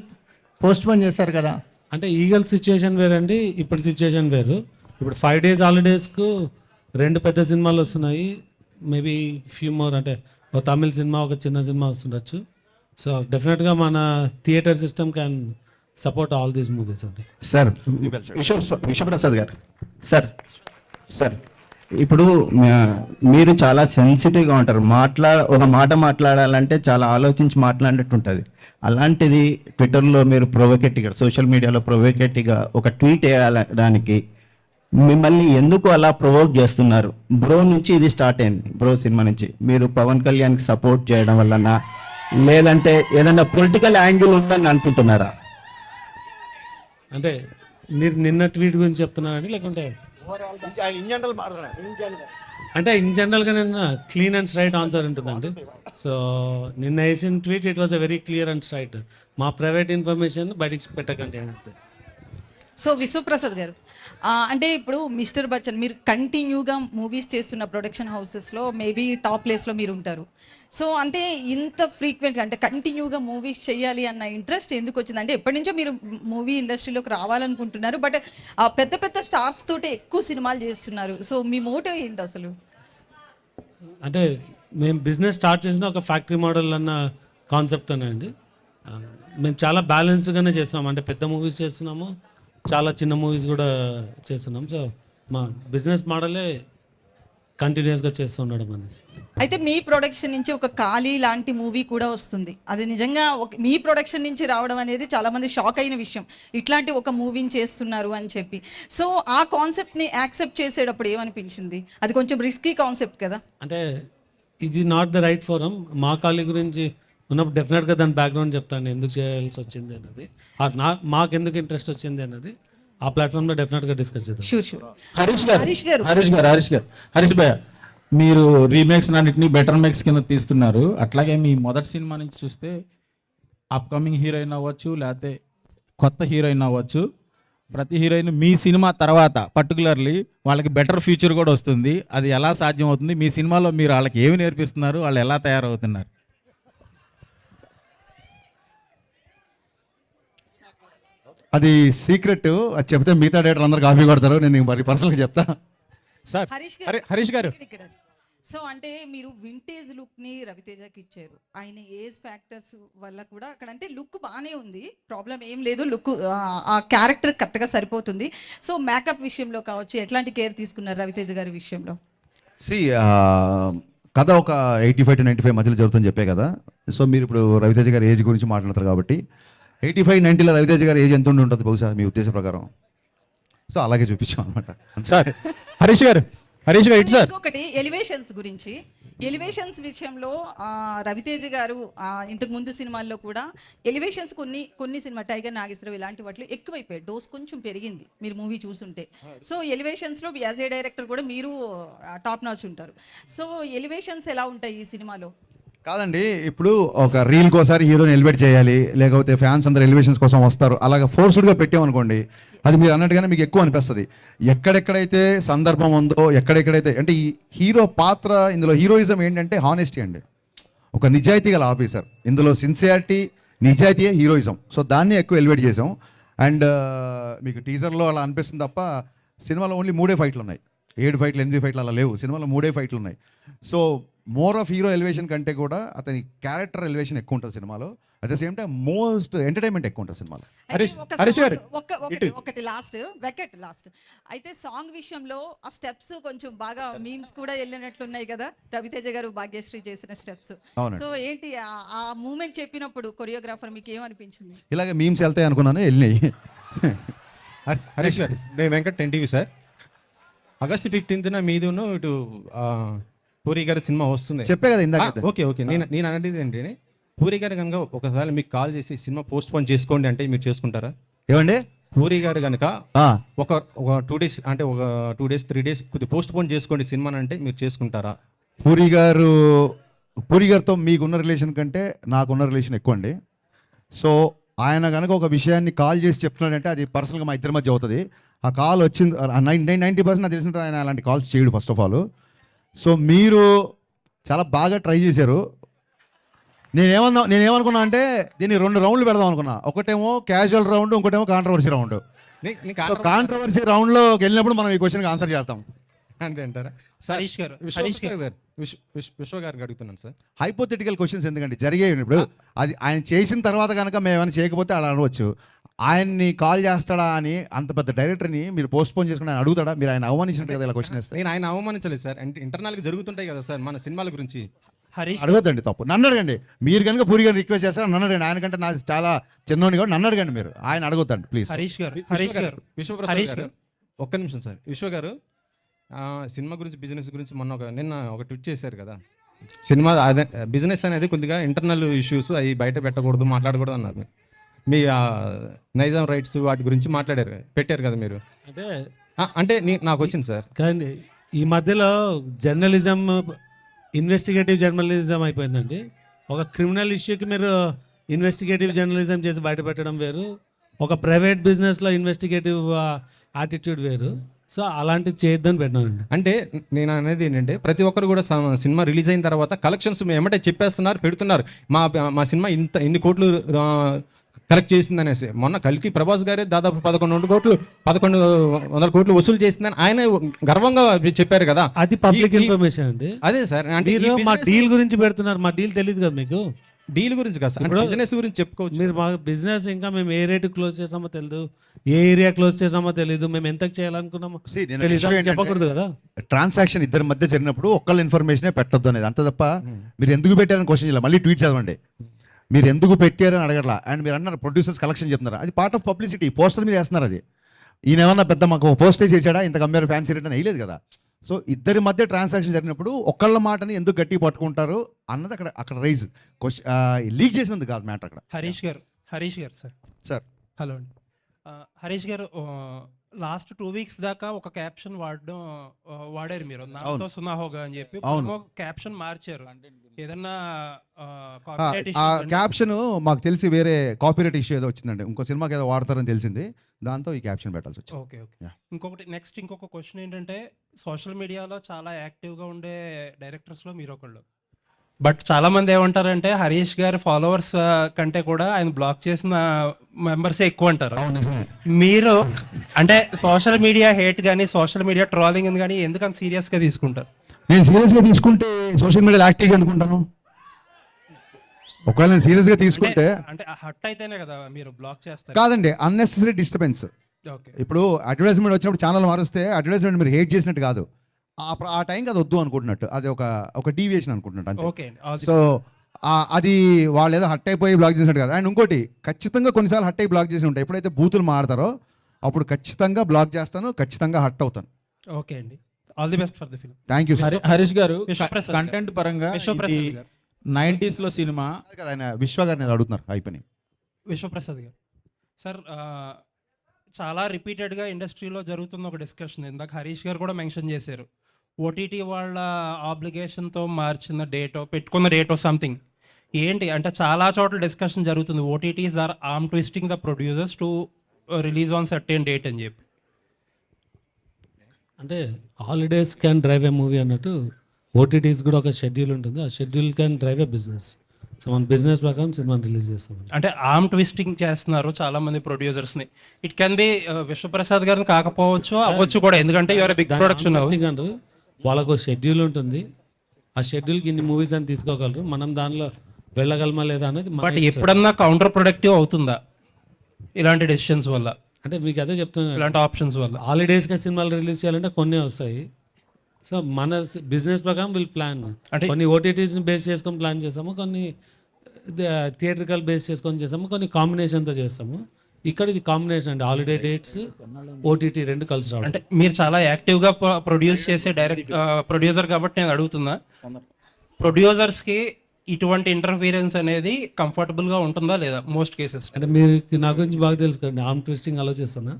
పోస్ట్ పోన్ చేశారు కదా. అంటే ఈగల్ సిచ్యుయేషన్ వేరండి, ఇప్పుడు సిచ్యుయేషన్ వేరు. ఇప్పుడు 5 days హాలిడేస్కు 2 పెద్ద సినిమాలు వస్తున్నాయి, మేబీ ఫ్యూ మోర్, అంటే ఒక తమిళ సినిమా ఒక చిన్న సినిమా వస్తుండొచ్చు. సో డెఫినెట్గా మన theatre system can support all these movies అండి. సార్ విశ్వప్రసాద్ గారు, సార్ ఇప్పుడు మీరు చాలా సెన్సిటివ్గా ఉంటారు, ఒక మాట మాట్లాడాలంటే చాలా ఆలోచించి మాట్లాడినట్టు ఉంటుంది. అలాంటిది ట్విట్టర్లో మీరు ప్రొవోకేటివ్గా, సోషల్ మీడియాలో ప్రొవోకేటివ్గా ఒక ట్వీట్ వేయడానికి మిమ్మల్ని ఎందుకు అలా ప్రొవోక్ చేస్తున్నారు? బ్రో నుంచి ఇది స్టార్ట్ అయింది, బ్రో సినిమా నుంచి. మీరు పవన్ కళ్యాణ్కి సపోర్ట్ చేయడం వలన, లేదంటే ఏదైనా పొలిటికల్ యాంగిల్ ఉందని అనుకుంటున్నారా? అంటే మీరు నిన్న ట్వీట్ గురించి చెప్తున్నారండి, లేకుంటే అంటే ఇన్ జనరల్గా నిన్న క్లీన్ అండ్ స్ట్రైట్ ఆన్సర్ ఉంటుందండి. సో నిన్న వేసిన tweet it was a very clear and straight. మా ప్రైవేట్ ఇన్ఫర్మేషన్ బయటికి పెట్టకండి అని అంతే. సో విశ్వప్రసాద్ గారు, అంటే ఇప్పుడు మిస్టర్ బచ్చన్ మీరు కంటిన్యూగా మూవీస్ చేస్తున్న ప్రొడక్షన్ హౌసెస్లో మేబీ టాప్ ప్లేస్లో మీరు ఉంటారు. సో అంటే ఇంత ఫ్రీక్వెంట్గా అంటే కంటిన్యూగా మూవీస్ చేయాలి అన్న ఇంట్రెస్ట్ ఎందుకు వచ్చింది? అంటే ఎప్పటి నుంచో మీరు మూవీ ఇండస్ట్రీలోకి రావాలనుకుంటున్నారు, బట్ పెద్ద పెద్ద స్టార్స్ తోటి ఎక్కువ సినిమాలు చేస్తున్నారు. సో మీ మోటివ్ ఏంటి అసలు? అంటే మేము బిజినెస్ స్టార్ట్ చేసిన ఒక ఫ్యాక్టరీ మోడల్ అన్న కాన్సెప్ట్ అండి. మేము చాలా బ్యాలెన్స్డ్గానే చేస్తున్నాము, అంటే పెద్ద మూవీస్ చేస్తున్నాము, చాలా చిన్న మూవీస్ కూడా చేస్తున్నాం. సో మా బిజినెస్ మోడలే కంటిన్యూస్గా చేస్తూ ఉండడం అనేది. అయితే మీ ప్రొడక్షన్ నుంచి ఒక ఖాళీ లాంటి మూవీ కూడా వస్తుంది, అది నిజంగా మీ ప్రొడక్షన్ నుంచి రావడం అనేది చాలామంది షాక్ అయిన విషయం, ఇట్లాంటి ఒక మూవీని చేస్తున్నారు అని చెప్పి. సో ఆ కాన్సెప్ట్ని యాక్సెప్ట్ చేసేటప్పుడు ఏమనిపించింది? అది కొంచెం రిస్కీ కాన్సెప్ట్ కదా. అంటే ఇది నాట్ ద రైట్ ఫోరం. మా ఖాళీ గురించి ఉన్నప్పుడు డెఫినెట్గా దాని బ్యాక్గ్రౌండ్ చెప్తాను, ఎందుకు చేయాల్సి వచ్చింది అన్నది, మాకు ఎందుకు ఇంట్రెస్ట్ వచ్చింది అన్నది ఆ ప్లాట్ఫామ్లో డెఫినెట్గా డిస్కస్ చేద్దాం. షూర్. హరీష్ భయ్య, మీరు రీమేక్స్ అన్నింటినీ బెటర్ మేక్స్ కింద తీస్తున్నారు. అట్లాగే మీ మొదటి సినిమా నుంచి చూస్తే అప్కమింగ్ హీరోయిన్ అవ్వచ్చు, లేకపోతే కొత్త హీరోయిన్ అవ్వచ్చు, ప్రతి హీరోయిన్ మీ సినిమా తర్వాత పర్టికులర్లీ వాళ్ళకి బెటర్ ఫ్యూచర్ కూడా వస్తుంది. అది ఎలా సాధ్యం అవుతుంది? మీ సినిమాలో మీరు వాళ్ళకి ఏమి నేర్పిస్తున్నారు? వాళ్ళు ఎలా తయారవుతున్నారు? అది సీక్రెట్, అది చెప్తే మిగతా డేటర్ అందరు కాపీ కొడతారు. నేను మరి పర్సనల్గా చెప్తా. సార్ హరీష్ గారు, సో అంటే మీరు వింటేజ్ లుక్ని రవితేజకి ఇచ్చారు. ఆయన ఏజ్ ఫ్యాక్టర్స్ వల్ల కూడా అక్కడ అంటే లుక్ బాగానే ఉంది, ప్రాబ్లం ఏం లేదు, లుక్ ఆ క్యారెక్టర్ కరెక్ట్గా సరిపోతుంది. సో మేకప్ విషయంలో కావచ్చు ఎట్లాంటి కేర్ తీసుకున్నారు రవితేజ గారి విషయంలో? సి కథ ఒక 85 to 95 మధ్యలో జరుగుతుందని చెప్పే కదా. సో మీరు ఇప్పుడు రవితేజ గారి ఏజ్ గురించి మాట్లాడతారు కాబట్టి 85-90లో రవితేజ గారి ఏజ్ ఎంత ఉండి ఉంటుంది బహుశా మీ ఉద్దేశ ప్రకారం? సో అలాగే చూపించాం అనమాట. సార్ హరీష్ గారు ఇటు సార్. ఇంకొకటి ఎలివేషన్స్ గురించి, ఎలివేషన్స్ విషయంలో రవితేజ గారు ఇంతకు ముందు సినిమాల్లో కూడా ఎలివేషన్స్ కొన్ని సినిమా టైగర్ నాగేశ్వరరావు ఇలాంటి వాటిలో ఎక్కువైపోయాయి, డోస్ కొంచెం పెరిగింది మీరు మూవీ చూసుంటే. సో ఎలివేషన్స్లో యాజ్ ఏ డైరెక్టర్ కూడా మీరు టాప్ నాచ్ ఉంటారు. సో ఎలివేషన్స్ ఎలా ఉంటాయి ఈ సినిమాలో? కాదండి, ఇప్పుడు ఒక రీల్కి ఒకసారి హీరోని ఎలివేట్ చేయాలి, లేకపోతే ఫ్యాన్స్ అందరు ఎలివేషన్స్ కోసం వస్తారు, అలాగే ఫోర్స్డ్గా పెట్టామనుకోండి అది మీరు అన్నట్టుగానే మీకు ఎక్కువ అనిపిస్తుంది. ఎక్కడెక్కడైతే సందర్భం ఉందో, ఎక్కడెక్కడైతే అంటే ఈ హీరో పాత్ర, ఇందులో హీరోయిజం ఏంటంటే హానెస్టీ అండి, ఒక నిజాయితీ గల ఆఫీసర్. ఇందులో సిన్సియారిటీ, నిజాయితీయే హీరోయిజం. సో దాన్ని ఎక్కువ ఎలివేట్ చేసాం. అండ్ మీకు టీజర్లో అలా అనిపిస్తుంది తప్ప సినిమాలో ఓన్లీ 3 ఫైట్లు ఉన్నాయి. 7 ఫైట్లు 8 ఫైట్లు అలా లేవు, సినిమాలో 3 ఫైట్లు ఉన్నాయి. So more of hero elevation కంటే కూడా అతని క్యారెక్టర్ ఎలివేషన్ ఎక్కువ ఉంటుంది సినిమాలో. At the same time most entertainment ఎక్కువ ఉంటుంది సినిమాలో. ఒకటి లాస్ట్ అయితే సాంగ్ విషయంలో ఆ స్టెప్స్ కొంచెం బాగా మీమ్స్ కూడా వెళ్ళినట్లున్నాయి కదా, రవితేజ గారు భాగ్యశ్రీ చేసిన స్టెప్స్. సో ఏంటి ఆ మూమెంట్ చెప్పినప్పుడు కొరియోగ్రాఫర్ మీకు ఏమనిపించింది? ఇలాగే మీమ్స్ వెళ్తాయి అనుకున్నాను, వెళ్ళినాయి. హరీష్ గారు, నేను వెంకట్ 10TV సార్. ఆగస్ట్ 15న మీదును ఇటు పూరి గారి సినిమా వస్తుంది చెప్పే కదా ఇందాక. ఓకే నేను అనేది ఏంటి, పూరి గారు కనుక ఒకసారి మీకు కాల్ చేసి సినిమా పోస్ట్ పోన్ చేసుకోండి అంటే మీరు చేసుకుంటారా? ఏమండి, పూరి గారు కనుక ఒక 2 days అంటే ఒక 2 days 3 days కొద్దిగా పోస్ట్ పోన్ చేసుకోండి సినిమా అంటే మీరు చేసుకుంటారా? పూరి గారితో మీకున్న రిలేషన్ కంటే నాకున్న రిలేషన్ ఎక్కువ అండి. సో ఆయన కనుక ఒక విషయాన్ని కాల్ చేసి చెప్తున్నాడంటే అది పర్సనల్గా మా ఇద్దరి మధ్య అవుతుంది. ఆ కాల్ వచ్చింది 90% నాకు తెలిసిన ఆయన అలాంటి కాల్స్ చేయడు ఫస్ట్ ఆఫ్ ఆల్. సో మీరు చాలా బాగా ట్రై చేశారు. నేనేమనుకున్నా అంటే దీన్ని 2 రౌండ్లు పెడదాం అనుకున్నా. ఒకటేమో క్యాజువల్ రౌండ్, ఇంకోటేమో కాంట్రవర్సీ రౌండ్. కాంట్రవర్సీ రౌండ్లోకి వెళ్ళినప్పుడు మనం ఈ క్వశ్చన్కి ఆన్సర్ చేస్తాం. అంతే అంటారా? విశ్వ గారికి అడుగుతున్నాను సార్. హైపోథెటికల్ క్వశ్చన్స్ ఎందుకంటే జరిగేవి ఇప్పుడు అది ఆయన చేసిన తర్వాత కనుక మేము ఏమైనా చేయకపోతే అలా అనవచ్చు. ఆయన్ని కాల్ చేస్తాడా అని అంత పెద్ద డైరెక్టర్ని మీరు పోస్ట్ పోన్ చేసుకుని ఆయన అడుగుతాడా? మీరు ఆయన అవమానించినట్టు కదా ఇలా క్వశ్చన్ వేస్తే. నేను ఆయన అవమానించలేదు సార్, అంటే ఇంటర్నల్గా జరుగుతుంటాయి కదా సార్ మన సినిమాల గురించి. అడగద్దండి, తప్పు. నన్ను అడగండి. మీరు కనుక పూరి గారిని రిక్వెస్ట్ చేస్తారా నన్ను అడగండి. ఆయన కంటే నాకు చాలా చిన్నోని కూడా నన్ను అడగండి. మీరు ఆయన అడగొద్దండి ప్లీజ్. విశ్వప్రసాద్ గారు ఒక్క నిమిషం సార్. విశ్వ గారు సినిమా గురించి, బిజినెస్ గురించి నిన్న ఒక ట్వీట్ చేశారు కదా, సినిమా అదే బిజినెస్ అనేది కొద్దిగా ఇంటర్నల్ ఇష్యూస్ అవి బయట పెట్టకూడదు, మాట్లాడకూడదు అన్నారు. మీ నైజాం రైట్స్ వాటి గురించి పెట్టారు కదా మీరు. అంటే నాకు వచ్చింది సార్. కానీ ఈ మధ్యలో జర్నలిజం ఇన్వెస్టిగేటివ్ జర్నలిజం అయిపోయిందండి. ఒక క్రిమినల్ ఇష్యూకి మీరు ఇన్వెస్టిగేటివ్ జర్నలిజం చేసి బయట పెట్టడం వేరు, ఒక ప్రైవేట్ బిజినెస్లో ఇన్వెస్టిగేటివ్ యాటిట్యూడ్ వేరు. సో అలాంటివి చేయొద్దని పెట్టినానండి. అంటే నేను అనేది ఏంటంటే ప్రతి ఒక్కరు కూడా సినిమా రిలీజ్ అయిన తర్వాత కలెక్షన్స్ ఏమంటే చెప్పేస్తున్నారు, పెడుతున్నారు. మా సినిమా ఇన్ని కోట్లు కలెక్ట్ చేసిందనేసి. మొన్న కల్కి ప్రభాస్ గారే దాదాపు 1100 కోట్లు వసూలు చేసిందని ఆయన గర్వంగా చెప్పారు కదా. అది పబ్లిక్ ఇన్ఫర్మేషన్ అండి. అదే సార్, అంటే మా డీల్ గురించి పెడుతున్నారు. మా డీల్ తెలియదు కదా మీకు. డీల్ గురించి కాదు సార్, బిజినెస్ గురించి చెప్పుకోవచ్చు. మీరు మా బిజినెస్ ఇంకా మేము ఏ రేటు క్లోజ్ చేసామో తెలియదు, ఏ ఏరియా క్లోజ్ చేసామో తెలియదు, మేము ఎంత చేయాలనుకున్నామో చెప్పకూడదు కదా. ట్రాన్సాక్షన్ ఇద్దరి మధ్య జరిగినప్పుడు ఒక్కళ్ళ ఇన్ఫర్మేషనే పెట్టొద్దు అనేది అంత తప్ప మీరు ఎందుకు పెట్టారని క్వశ్చన్ చేయాలి. మళ్ళీ ట్వీట్ చదవండి, మీరు ఎందుకు పెట్టారని అడగట్లా. అండ్ మీరు అన్నారు ప్రొడ్యూసర్స్ కలెక్షన్ చెప్తున్నారు, అది పార్ట్ ఆఫ్ పబ్లిసిటీ. పోస్టర్ మీద వేస్తున్నారు. అది ఈయన ఏమన్నా పెద్ద మాకు పోస్టే చేశాడా, ఇంత కంపేర్ ఫ్యాన్సీ రేట్ అని వేయలేదు కదా. సో ఇద్దరి మధ్య ట్రాన్సాక్షన్ జరిగినప్పుడు ఒక్కళ్ళ మాటని ఎందుకు గట్టి పట్టుకుంటారు అన్నది అక్కడ రైజ్ లీక్ చేసినందుకు కాదు మ్యాటర్ అక్కడ. హరీష్ గారు సార్ హలో అండి. హరీష్ గారు లాస్ట్ 2 weeks దాకా ఒక క్యాప్షన్ వాడారు మీరు, నాతో సున్నా హోగా అని చెప్పి. క్యాప్షన్ మార్చారు. ఏదన్నా ఆ క్యాప్షన్ మాకు తెలిసి వేరే కాపీరైట్ ఇష్యూ ఏదో వచ్చిందండి, ఇంకో సినిమాకి ఏదో వాడతారని తెలిసింది, దాంతో ఈ క్యాప్షన్ పెట్టాల్సి వచ్చింది. ఓకే. ఇంకొక క్వశ్చన్ ఏంటంటే, సోషల్ మీడియాలో చాలా యాక్టివ్గా ఉండే డైరెక్టర్స్లో మీరు ఒకళ్ళు. బట్ చాలా మంది ఏమంటారంటే హరీష్ గారి ఫాలోవర్స్ కంటే కూడా ఆయన బ్లాక్ చేసిన మెంబర్సే ఎక్కువ అంటారు. మీరు అంటే సోషల్ మీడియా హేట్ కానీ సోషల్ మీడియా ట్రోలింగ్ కానీ ఎందుకంత సీరియస్గా తీసుకుంటారు? నేను సీరియస్గా తీసుకుంటే సోషల్ మీడియాలో యాక్టివ్గా అనుకుంటాను. ఒకవేళ నేను సీరియస్గా తీసుకుంటే అంటే హట్ అయితేనే కదా మీరు బ్లాక్ చేస్తారు. కాదండి, అన్నెసెసరీ డిస్టర్బెన్స్. ఓకే, ఇప్పుడు అడ్వర్టైజ్మెంట్ వచ్చినప్పుడు ఛానల్ మారుస్తే అడ్వర్టైజ్మెంట్ మీరు హేట్ చేసినట్టు కాదు, ఆ టైంకి అది వద్దు అనుకుంటున్నట్టు, అది ఒక డీవియేషన్ అనుకుంటున్నట్టు. ఓకే, సో అది వాళ్ళు ఏదో హట్ అయిపోయి బ్లాక్ చేసినట్టు కాదు. అండ్ ఇంకోటి, ఖచ్చితంగా కొన్నిసార్లు హట్ అయి బ్లాక్ చేసి ఉంటాయి. ఎప్పుడైతే బూతులు మాడతారో అప్పుడు ఖచ్చితంగా బ్లాక్ చేస్తాను, ఖచ్చితంగా హట్ అవుతాను. ఓకే అండి, all the best for the film. Thank you. Harish గారు విశ్వప్రసాద్ కంటెంట్ పరంగా విశ్వప్రసాద్ గారు 90s లో సినిమా కదా, ఆయన విశ్వ గారిని అడుగుతున్నారు అయిపోయి. విశ్వప్రసాద్ గారు సార్, చాలా రిపీటెడ్గా ఇండస్ట్రీలో జరుగుతున్న ఒక డిస్కషన్, ఇందాక హరీష్ గారు కూడా మెన్షన్ చేశారు, ఓటీటీ వాళ్ళ ఆబ్లిగేషన్తో మార్చిన డేటో పెట్టుకున్న డేటో సంథింగ్ ఏంటి అంటే చాలా చోట్ల డిస్కషన్ జరుగుతుంది, OTTs are arm twisting the producers to release on certain date అని చెప్పి. అంటే holidays can drive a movie అన్నట్టు ఓటీటీస్ కూడా ఒక షెడ్యూల్ ఉంటుంది. ఆ schedule can drive a business. So మన బిజినెస్ ప్రకారం సినిమాని రిలీజ్ చేస్తాం. అంటే ఆర్మ్ ట్విస్టింగ్ చేస్తున్నారు చాలా మంది ప్రొడ్యూసర్స్ని. ఇట్ కెన్ బి విశ్వప్రసాద్ గారిని కాకపోవచ్చు, అవ్వచ్చు కూడా, ఎందుకంటే యువర్ బిగ్ ప్రొడక్షన్ హౌస్. అంటారు వాళ్ళకు షెడ్యూల్ ఉంటుంది, ఆ షెడ్యూల్కి ఇన్ని మూవీస్ అని తీసుకోగలరు, మనం దానిలో వెళ్ళగలమా లేదా అనేది. బట్ ఎప్పుడన్నా కౌంటర్ ప్రొడక్టివ్ అవుతుందా ఇలాంటి డెసిషన్స్ వల్ల? అంటే మీకు అదే చెప్తున్నాను, ఇలాంటి ఆప్షన్స్ వల్ల హాలిడేస్గా సినిమాలు రిలీజ్ చేయాలంటే కొన్ని వస్తాయి. సో మన బిజినెస్ ప్రకారం వీళ్ళు ప్లాన్ అంటే కొన్ని ఓటీటీస్ని బేస్ చేసుకొని ప్లాన్ చేస్తాము, కొన్ని థియేట్రికల్ బేస్ చేసుకొని చేస్తాము, కొన్ని కాంబినేషన్తో చేస్తాము. ఇక్కడ ఇది కాంబినేషన్ అండి, హాలిడే డేట్స్ ఓటీటీ రెండు కలిసి రావడం. అంటే మీరు చాలా యాక్టివ్గా ప్రొడ్యూస్ చేసే డైరెక్ట్ ప్రొడ్యూసర్ కాబట్టి నేను అడుగుతున్నా, ప్రొడ్యూసర్స్కి ఇటువంటి ఇంటర్ఫీరెన్స్ అనేది కంఫర్టబుల్గా ఉంటుందా లేదా మోస్ట్ కేసెస్? అంటే మీరు నా గురించి బాగా తెలుసు కదండి, ఆర్మ్ ట్విస్టింగ్ అలో చేస్తానా?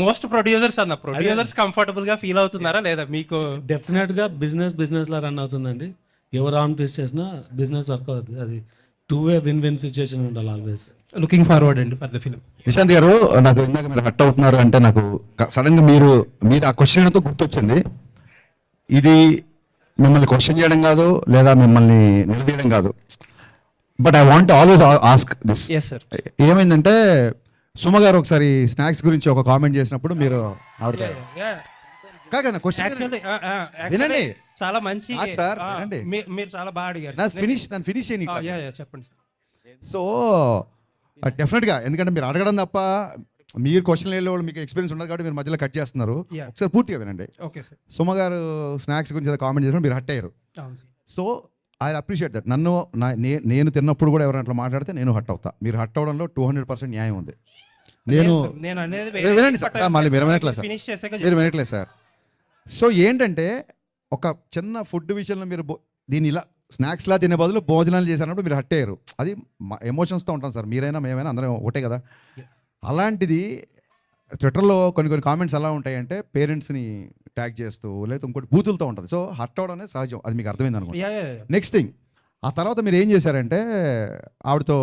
మోస్ట్ ప్రొడ్యూసర్స్ అన్న ప్రొడ్యూసర్స్ కంఫర్టబుల్ గా ఫీల్ అవుతున్నారా లేదా మీకు? డెఫినెట్ గా బిజినెస్ లా రన్ అవుతుందండి. ఎవరు ఆర్మ్ ట్విస్ట్ చేసినా బిజినెస్ వర్క్ అవుతుంది. అది two way win win situation ఉండాలి ఆల్వేస్. లుకింగ్ ఫార్వర్డ్ అండి ఫర్ ద ఫిల్మ్. నిశాంత్ గారు, నాకు ఇందాక మీరు హట్ అవుతున్నారు అంటే నాకు సడన్ గా మీరు ఆ క్వశ్చన్తో గుర్తొచ్చింది. ఇది మిమ్మల్ని క్వశ్చన్ చేయడం కాదు, లేదా మిమ్మల్ని నిలదీయడం కాదు, but I want always ask this. ఏమైందంటే సుమ గారు ఒకసారి స్నాక్స్ గురించి ఒక కామెంట్ చేసినప్పుడు మీరు వినండి, చాలా మంచి సార్ వినండి, మీరు చాలా బాగా అడిగారు. ఫినిష్ చెప్పండి. సో డెఫినెట్గా, ఎందుకంటే మీరు అడగడం తప్ప మీరు క్వశ్చన్ వెళ్ళే వాళ్ళు మీకు ఎక్స్పీరియన్స్ ఉండదు కాబట్టి మీరు మధ్యలో కట్ చేస్తున్నారు. ఒకసారి పూర్తిగా వినండి. సుమ గారు స్నాక్స్ గురించి కామెంట్ చేసినప్పుడు మీరు హట్ అయ్యారు. So I appreciate that. నేను తిన్నప్పుడు కూడా ఎవరైనా అట్లా మాట్లాడితే నేను హట్ అవుతా. మీరు హట్ అవడంలో 200% న్యాయం ఉంది. వినండి సార్, మళ్ళీ మీరు వినట్లేదు సార్. సో ఏంటంటే ఒక చిన్న ఫుడ్ విషయంలో మీరు దీన్ని ఇలా స్నాక్స్లా తినే బదులు భోజనాలు చేసినప్పుడు మీరు హట్ అయ్యారు. అది ఎమోషన్స్తో ఉంటాం సార్, మీరైనా మేమైనా అందరం ఒకటే కదా. అలాంటిది ట్విట్టర్లో కొన్ని కామెంట్స్ ఎలా ఉంటాయంటే పేరెంట్స్ని ట్యాగ్ చేస్తూ లేదా ఇంకోటి బూతులతో ఉంటుంది. సో హర్ట్ అవడం అనేది సహజం, అది మీకు అర్థమైంది అనుకో. నెక్స్ట్ థింగ్, ఆ తర్వాత మీరు ఏం చేశారంటే ఆవిడతో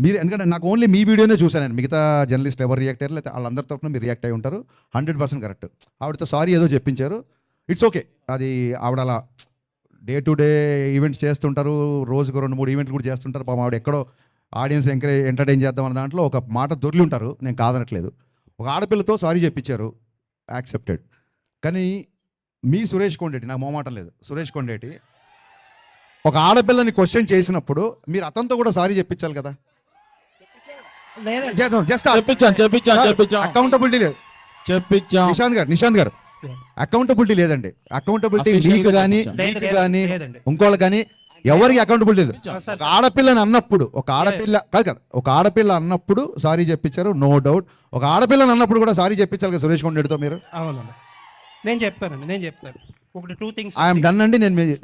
మీరు, ఎందుకంటే నాకు ఓన్లీ మీ వీడియోనే చూశాను, మిగతా జర్నలిస్ట్ ఎవరు రియాక్ట్ అయ్యారు లేదా వాళ్ళందరి తరఫున మీరు రియాక్ట్ అయ్యి ఉంటారు. 100% కరెక్ట్. ఆవిడతో సారీ ఏదో చెప్పించారు, ఇట్స్ ఓకే. అది ఆవిడ అలా డే టు డే ఈవెంట్స్ చేస్తుంటారు, రోజుకు 2-3 ఈవెంట్లు కూడా చేస్తుంటారు. పాపం ఆవిడ ఎక్కడో ఆడియన్స్ ఎంటర్టైన్ చేద్దాం అన్న దాంట్లో ఒక మాట దొరికి ఉంటారు, నేను కాదనట్లేదు. ఒక ఆడపిల్లతో సారీ చెప్పించారు, యాక్సెప్టెడ్. కానీ మీ సురేష్ కొండేటి, నాకు మోమాటం లేదు, సురేష్ కొండేటి ఒక ఆడపిల్లని క్వశ్చన్ చేసినప్పుడు మీరు అతనితో కూడా సారీ చెప్పించాలి కదా. అకౌంటబిలిటీ లేదు. నిశాంత్ గారు అకౌంటబిలిటీ లేదండి. అకౌంటబిలిటీ మీకు కానీ ఇంకోళ్ళకి కానీ ఎవరికి అకౌంటబిలిటీ లేదు. ఒక ఆడపిల్లని అన్నప్పుడు ఒక ఆడపిల్ల అన్నప్పుడు సారీ చెప్పించారు, నో డౌట్. ఒక ఆడపిల్లని అన్నప్పుడు కూడా సారీ చెప్పించాలి కదా సురేష్ కొండేటితో మీరు. అవునండి, నేను చెప్తాను. ఒకటి 2 things ఐఎమ్ డన్ అండి,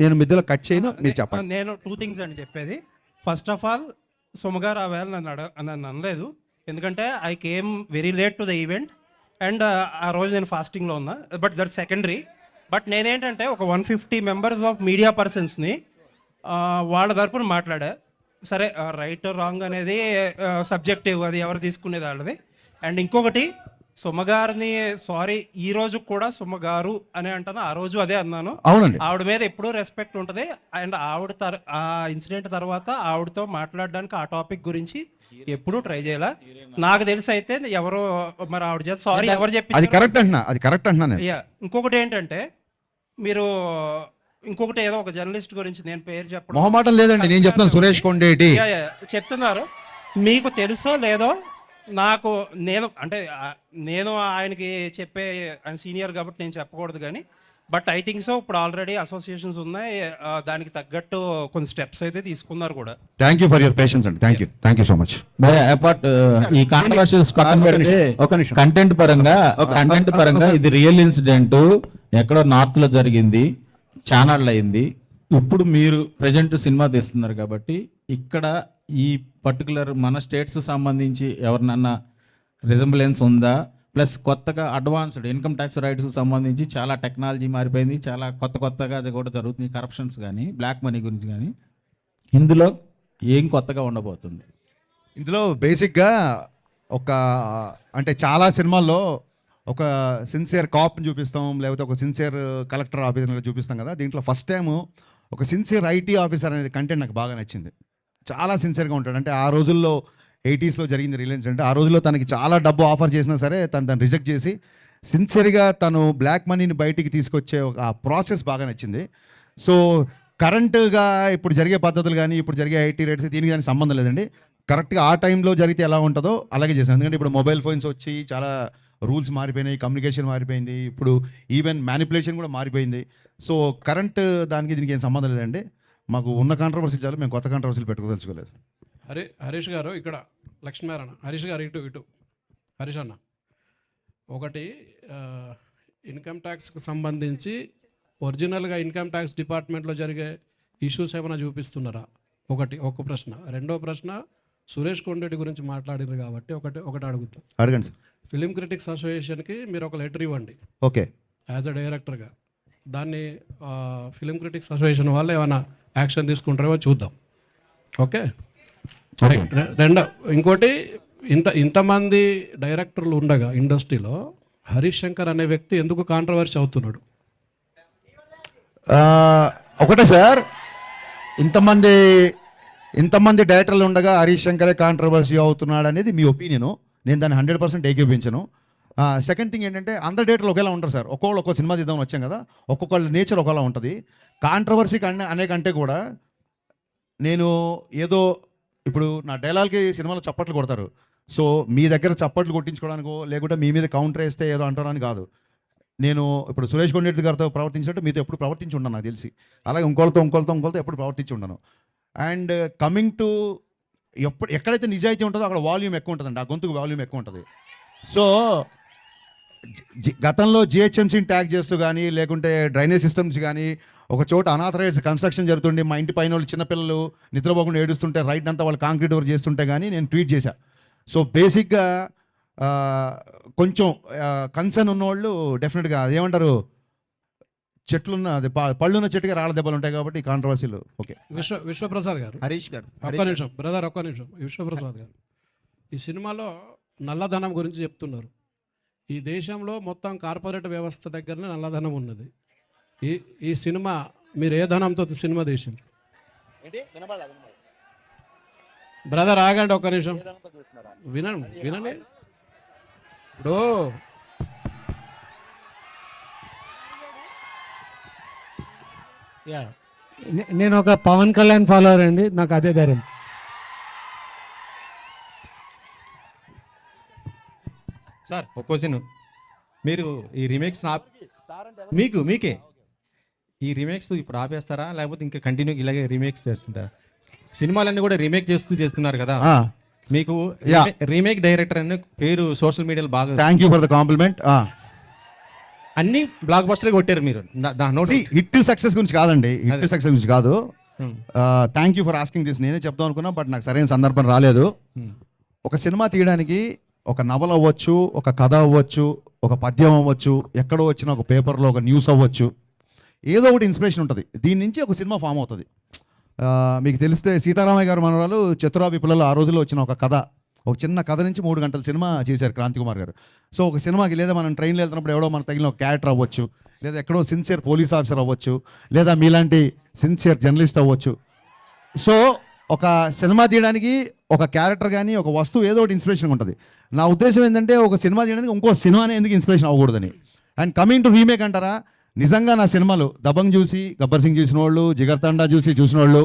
నేను మధ్యలో కట్ చేయను, మీరు చెప్పండి. నేను 2 things అండి చెప్పేది. ఫస్ట్ ఆఫ్ ఆల్, సుమగారు ఆ వేళ నన్ను అనలేదు, ఎందుకంటే I came very late to the event and ఆ రోజు నేను ఫాస్టింగ్లో ఉన్నా. But that secondary. బట్ నేనేంటంటే ఒక 150 మెంబర్స్ ఆఫ్ మీడియా పర్సన్స్ని వాళ్ళ తరపున మాట్లాడా. సరే, రైట్ రాంగ్ అనేది సబ్జెక్టివ్, అది ఎవరు తీసుకునేది వాళ్ళది. అండ్ ఇంకొకటి, సుమగారిని సారీ ఈ రోజు కూడా సుమగారు అని అంటాను, ఆ రోజు అదే అన్నాను. అవునండి. ఆవిడ మీద ఎప్పుడూ రెస్పెక్ట్ ఉంటుంది. అండ్ ఆవిడ ఆ ఇన్సిడెంట్ తర్వాత ఆవిడతో మాట్లాడడానికి ఆ టాపిక్ గురించి ఎప్పుడూ ట్రై చేయాల. నాకు తెలిసి అయితే ఎవరో మరి ఆవిడ చేత సారీ ఎవరు చెప్పి అది కరెక్ట్ అంటున్నా నేను. ఇంకొకటి ఏంటంటే మీరు ఇంకొకటి ఏదో ఒక జర్నలిస్ట్ గురించి నేను పేరు చెప్పడం మొహమాటం లేదండి, నేను చెప్తాను. సురేష్ కొండేటి చెప్తున్నారు. మీకు తెలుసో లేదో నాకు నేను ఆయనకి చెప్పే ఆయన సీనియర్ కాబట్టి నేను చెప్పకూడదు కానీ బట్ ఐ థింక్ సో ఇప్పుడు ఆల్రెడీ అసోసియేషన్స్ ఉన్నాయి, దానికి తగ్గట్టు కొన్ని స్టెప్స్ అయితే తీసుకున్నారు కూడా. Thank you for your patience అండి. Thank you so much. Apart ఈ కాంట్రవర్షియల్స్ పక్కన పెడితే కంటెంట్ పరంగా ఇది రియల్ ఇన్సిడెంట్ ఎక్కడో నార్త్ లో జరిగింది, ఛానల్ అయింది. ఇప్పుడు మీరు ప్రజెంట్ సినిమా తీస్తున్నారు కాబట్టి ఇక్కడ ఈ పర్టికులర్ మన స్టేట్స్ సంబంధించి ఎవరినన్నా రిజంబులెన్స్ ఉందా? ప్లస్ కొత్తగా అడ్వాన్స్డ్ ఇన్కమ్ ట్యాక్స్ రైట్స్ సంబంధించి చాలా టెక్నాలజీ మారిపోయింది, చాలా కొత్తగా కూడా జరుగుతుంది. కరప్షన్స్ కానీ బ్లాక్ మనీ గురించి కానీ ఇందులో ఏం కొత్తగా ఉండబోతుంది? ఇందులో బేసిక్గా అంటే చాలా సినిమాల్లో ఒక సిన్సియర్ కాప్ని చూపిస్తాం, లేకపోతే ఒక సిన్సియర్ కలెక్టర్ ఆఫీసర్ చూపిస్తాం కదా. దీంట్లో ఫస్ట్ టైము ఒక సిన్సియర్ ఐటీ ఆఫీసర్ అనేది కంటెంట్ నాకు బాగా నచ్చింది. చాలా సిన్సియర్గా ఉంటాడు. అంటే ఆ రోజుల్లో 80s జరిగింది రిలయన్స్ అంటే, ఆ రోజుల్లో తనకి చాలా డబ్బు ఆఫర్ చేసినా సరే తను రిజెక్ట్ చేసి సిన్సియర్గా తను బ్లాక్ మనీని బయటికి తీసుకొచ్చే ఒక ప్రాసెస్ బాగా నచ్చింది. సో కరెంటుగా ఇప్పుడు జరిగే పద్ధతులు కానీ ఇప్పుడు జరిగే ఐటీ రేట్స్ దీనికి కానీ సంబంధం లేదండి. కరెక్ట్గా ఆ టైంలో జరిగితే ఎలా ఉంటుందో అలాగే చేశాను. ఎందుకంటే ఇప్పుడు మొబైల్ ఫోన్స్ వచ్చి చాలా రూల్స్ మారిపోయినాయి, కమ్యూనికేషన్ మారిపోయింది, ఇప్పుడు ఈవెన్ మ్యానిపులేషన్ కూడా మారిపోయింది. సో కరెంట్ దానికి దీనికి ఏం సంబంధం లేదండి. మాకు ఉన్న కాంట్రవర్సీలు చాలు, మేము కొత్త కాంట్రవర్సీలు పెట్టుకోదలుచుకోలేదు. హరీష్ గారు ఇక్కడ లక్ష్మీనారాయణ, హరీష్ గారు ఇటు హరీష్ అన్న, ఒకటి ఇన్కమ్ ట్యాక్స్కి సంబంధించి ఒరిజినల్గా ఇన్కమ్ ట్యాక్స్ డిపార్ట్మెంట్లో జరిగే ఇష్యూస్ ఏమైనా చూపిస్తున్నారా? ఒక ప్రశ్న. రెండో ప్రశ్న, సురేష్ కొండరెడ్డి గురించి మాట్లాడారు కాబట్టి ఒకటి అడుగుతాం. అడగండి సార్. ఫిలిం క్రిటిక్స్ అసోసియేషన్కి మీరు ఒక లెటర్ ఇవ్వండి. ఓకే. యాజ్ అ డైరెక్టర్గా దాన్ని ఫిలిం క్రిటిక్స్ అసోసియేషన్ వాళ్ళు ఏమైనా యాక్షన్ తీసుకుంటారేమో చూద్దాం. ఓకే. ఇంకోటి, ఇంతమంది డైరెక్టర్లు ఉండగా ఇండస్ట్రీలో హరీష్ శంకర్ అనే వ్యక్తి ఎందుకు కాంట్రవర్సీ అవుతున్నాడు? ఒకటే సార్, ఇంతమంది డైరెక్టర్లు ఉండగా హరీష్ శంకరే కాంట్రవర్సీ అవుతున్నాడు అనేది మీ ఒపీనియను. నేను దాన్ని 100% ఏకీపించను. సెకండ్ థింగ్ ఏంటంటే అందరు డైరెక్టర్లు ఒకేలా ఉంటారు సార్. ఒక్కొక్క సినిమా తీద్దామని వచ్చాం కదా, ఒక్కొక్కళ్ళ నేచర్ ఒకలా ఉంటుంది. కాంట్రవర్సీ అనే కంటే కూడా నేను ఏదో ఇప్పుడు నా డైలాగ్కి సినిమాలో చప్పట్లు కొడతారు. సో మీ దగ్గర చప్పట్లు కొట్టించుకోవడానికో లేకుంటే మీ మీద కౌంటర్ వేస్తే ఏదో అంటారని కాదు. నేను ఇప్పుడు సురేష్ కొండరెడ్డి గారితో ప్రవర్తించినట్టు మీతో ఎప్పుడు ప్రవర్తించి ఉండను నాకు తెలిసి. అలాగే ఇంకోళ్ళతో ఎప్పుడు ప్రవర్తించి ఉండను. అండ్ కమింగ్ టు ఎక్కడైతే నిజాయితీ ఉంటుందో అక్కడ వాల్యూమ్ ఎక్కువ ఉంటుందండి, ఆ గొంతుకు వాల్యూమ్ ఎక్కువ ఉంటుంది. సో గతంలో జిహెచ్ఎంసీని ట్యాగ్ చేస్తూ కానీ లేకుంటే డ్రైనేజ్ సిస్టమ్స్ కానీ ఒక చోట అనాథరైజ్ కన్స్ట్రక్షన్ జరుగుతుండే, మా ఇంటి పైన వాళ్ళు చిన్నపిల్లలు నిద్రపోకుండా ఏడుస్తుంటే రైట్ అంతా వాళ్ళు కాంక్రీట్ వర్క్ చేస్తుంటే కానీ నేను ట్వీట్ చేశా. సో బేసిక్గా కొంచెం కన్సర్న్ ఉన్నవాళ్ళు డెఫినెట్గా అదేమంటారు, చెట్లున్న అది పళ్ళున్న చెట్టుగా రాళ్ళ దెబ్బలు ఉంటాయి కాబట్టి కాంట్రవర్సీలు. ఓకే. విశ్వప్రసాద్ గారు, హరీష్ గారు ఒక్క నిమిషం బ్రదర్, ఒక్క నిమిషం. విశ్వప్రసాద్ గారు, ఈ సినిమాలో నల్లధనం గురించి చెప్తున్నారు. ఈ దేశంలో మొత్తం కార్పొరేట్ వ్యవస్థ దగ్గరనే నల్లధనం ఉన్నది. ఈ సినిమా మీరు ఏ ధనంతో సినిమా తీసింది? బ్రదర్ ఆగండి ఒక్క నిమిషం, వినండి. ఇప్పుడు నేను ఒక పవన్ కళ్యాణ్ ఫాలోవర్ అండి, నాకు అదే ధైర్యం. సార్ ఒక క్వశ్చన్, మీరు ఈ రీమేక్స్ మీకే ఈ రీమేక్స్ ఇప్పుడు ఆపేస్తారా లేకపోతే ఇంకా కంటిన్యూ ఇలాగే రీమేక్స్ చేస్తుంటారా? సినిమాలన్నీ కూడా రీమేక్ చేస్తున్నారు కదా, మీకు రీమేక్ డైరెక్టర్ అనే పేరు సోషల్ మీడియాలో బాగా. Thank you for the complement. అన్ని బ్లాక్ బస్టర్ కొట్టారు మీరు. హిట్ సక్సెస్ గురించి కాదండి, హిట్ సక్సెస్ గురించి కాదు. Thank you for asking this. నేనే చెప్దాం అనుకున్నా బట్ నాకు సరైన సందర్భం రాలేదు. ఒక సినిమా తీయడానికి ఒక నవల అవ్వచ్చు, ఒక కథ అవ్వచ్చు, ఒక పద్యం అవ్వచ్చు, ఎక్కడో వచ్చిన ఒక పేపర్లో ఒక న్యూస్ అవ్వచ్చు, ఏదో ఒకటి ఇన్స్పిరేషన్ ఉంటుంది. దీని నుంచి ఒక సినిమా ఫామ్ అవుతుంది. మీకు తెలిస్తే సీతారామయ్య గారు మనవరాలు చతురా విపులలో ఆ రోజుల్లో వచ్చిన ఒక కథ, ఒక చిన్న కథ నుంచి 3 గంటల సినిమా చేశారు క్రాంతి కుమార్ గారు. సో ఒక సినిమాకి లేదా మనం ట్రైన్లో వెళ్తున్నప్పుడు ఎవడో మనకు తగిలిన ఒక క్యారెక్టర్ అవ్వచ్చు, లేదా ఎక్కడో సిన్సియర్ పోలీస్ ఆఫీసర్ అవ్వచ్చు, లేదా మీలాంటి సిన్సియర్ జర్నలిస్ట్ అవ్వచ్చు. సో ఒక సినిమా తీయడానికి ఒక క్యారెక్టర్ కానీ ఒక వస్తువు ఏదో ఒకటి ఇన్స్పిరేషన్ ఉంటుంది. నా ఉద్దేశం ఏంటంటే ఒక సినిమా తీయడానికి ఇంకో సినిమానే ఎందుకు ఇన్స్పిరేషన్ అవ్వకూడదని. అండ్ కమింగ్ టు రీమేక్ అంటారా, నిజంగా నా సినిమాలు దబంగ్ చూసి, గబ్బర్ సింగ్ చూసిన వాళ్ళు, జిగర్ తండా చూసిన వాళ్ళు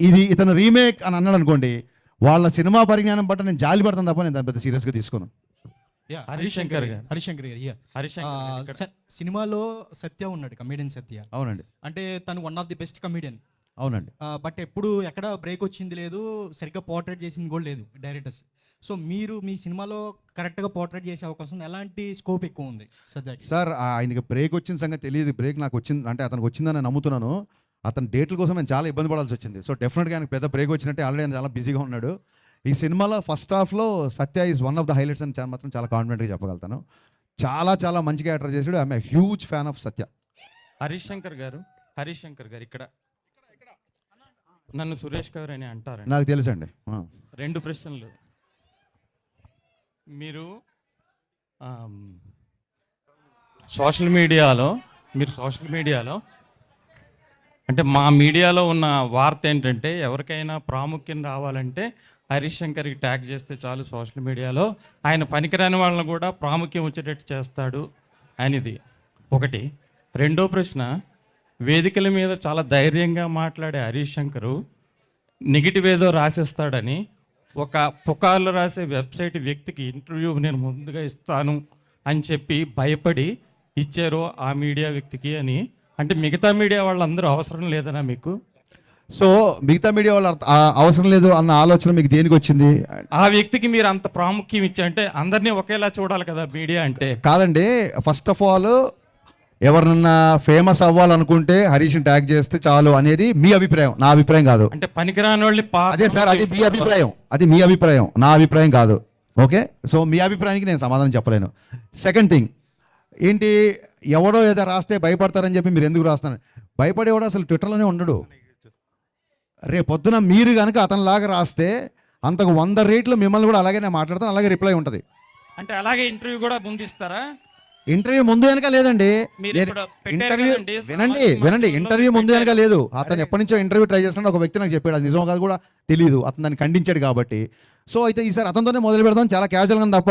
ఇది ఇతను రీమేక్ అని అన్నాడు అనుకోండి, వాళ్ళ సినిమా పరిజ్ఞానం బట్టి నేను జాలి పడతాను తప్ప నేను దాన్ని పెద్ద సీరియస్గా తీసుకోను. హరిశంకర్ సినిమాలో సత్య ఉన్నాడు, కమేడియన్ సత్య. అవునండి. అంటే తను one of the best comedian. అవునండి. బట్ ఎప్పుడు ఎక్కడ బ్రేక్ వచ్చింది లేదు, సరిగ్గా పోర్ట్రేట్ చేసింది కూడా లేదు డైరెక్టర్స్. సో మీరు మీ సినిమాలో కరెక్ట్గా పోర్ట్రేట్ చేసే అవకాశం, ఎలాంటి స్కోప్ ఎక్కువ ఉంది సత్యకి? సార్ ఆయనకి బ్రేక్ వచ్చిన సంగతి తెలియదు. బ్రేక్ నాకు వచ్చింది అంటే అతనికి వచ్చిందని నేను నమ్ముతున్నాను. అతని డేట్ల కోసం నేను చాలా ఇబ్బంది పడాల్సి వచ్చింది. సో డెఫినెట్గా ఆయనకు పెద్ద బ్రేక్ వచ్చినట్టే, ఆల్రెడీ ఆయన చాలా బిజీగా ఉన్నాడు. ఈ సినిమాలో ఫస్ట్ హాఫ్లో Satya is one of the highlights అని మాత్రం చాలా కాన్ఫిడెంట్గా చెప్పగలుగుతాను. చాలా మంచి క్యారెక్టర్ చేశాడు. I'm a huge fan of Satya. Harishankar garu ఇక్కడ నన్ను సురేష్ గారు అని అంటారు. నాకు తెలుసండి. 2 ప్రశ్నలు. మీరు సోషల్ మీడియాలో అంటే మా మీడియాలో ఉన్న వార్త ఏంటంటే, ఎవరికైనా ప్రాముఖ్యం రావాలంటే హరిశంకర్కి ట్యాగ్ చేస్తే చాలు సోషల్ మీడియాలో, ఆయన పనికిరాని వాళ్ళని కూడా ప్రాముఖ్యం వచ్చేటట్టు చేస్తాడు అనేది ఒకటి. రెండో ప్రశ్న, వేదికల మీద చాలా ధైర్యంగా మాట్లాడే హరిశంకరు నెగిటివ్ ఏదో రాసేస్తాడని ఒక పుకార్లు రాసే వెబ్సైట్ వ్యక్తికి ఇంటర్వ్యూ నేను ముందుగా ఇస్తాను అని చెప్పి భయపడి ఇచ్చారు ఆ మీడియా వ్యక్తికి అని. అంటే మిగతా మీడియా వాళ్ళందరూ అవసరం లేదనా మీకు? సో మిగతా మీడియా వాళ్ళు అవసరం లేదు అన్న ఆలోచన మీకు దేనికి వచ్చింది? ఆ వ్యక్తికి మీరు అంత ప్రాముఖ్యం ఇచ్చా అంటే అందరినీ ఒకేలా చూడాలి కదా మీడియా అంటే. కాదండి, ఫస్ట్ ఆఫ్ ఆల్ ఎవరినన్నా ఫేమస్ అవ్వాలనుకుంటే హరీష్ని ట్యాగ్ చేస్తే చాలు అనేది మీ అభిప్రాయం, నా అభిప్రాయం కాదు. అంటే పనికిరాని వాళ్ళు అదే సార్, అది మీ అభిప్రాయం, నా అభిప్రాయం కాదు. ఓకే, సో మీ అభిప్రాయానికి నేను సమాధానం చెప్పలేను. సెకండ్ థింగ్ ఏంటి, ఎవడో ఏదో రాస్తే భయపడతారని చెప్పి మీరు ఎందుకు రాస్తున్నారు? భయపడేవాడు అసలు ట్విట్టర్లోనే ఉండడు. రేపొద్దున మీరు కనుక అతనిలాగా రాస్తే అంతకు 100 రేట్లు మిమ్మల్ని కూడా అలాగే నేను మాట్లాడతాను, అలాగే రిప్లై ఉంటుంది. అంటే అలాగే ఇంటర్వ్యూ కూడా ముందిస్తారా? ఇంటర్వ్యూ ముందు వెనక లేదండి. వినండి, ఇంటర్వ్యూ ముందు వెనక లేదు. అతను ఎప్పటి నుంచో ఇంటర్వ్యూ ట్రై చేస్తున్నాడు. ఒక వ్యక్తి నాకు చెప్పాడు, అది నిజం కాదు కూడా తెలియదు, అతను దాన్ని ఖండించాడు కాబట్టి. సో అయితే ఈసారి అతనితోనే మొదలు పెడదాం, చాలా క్యాజువల్గా తప్ప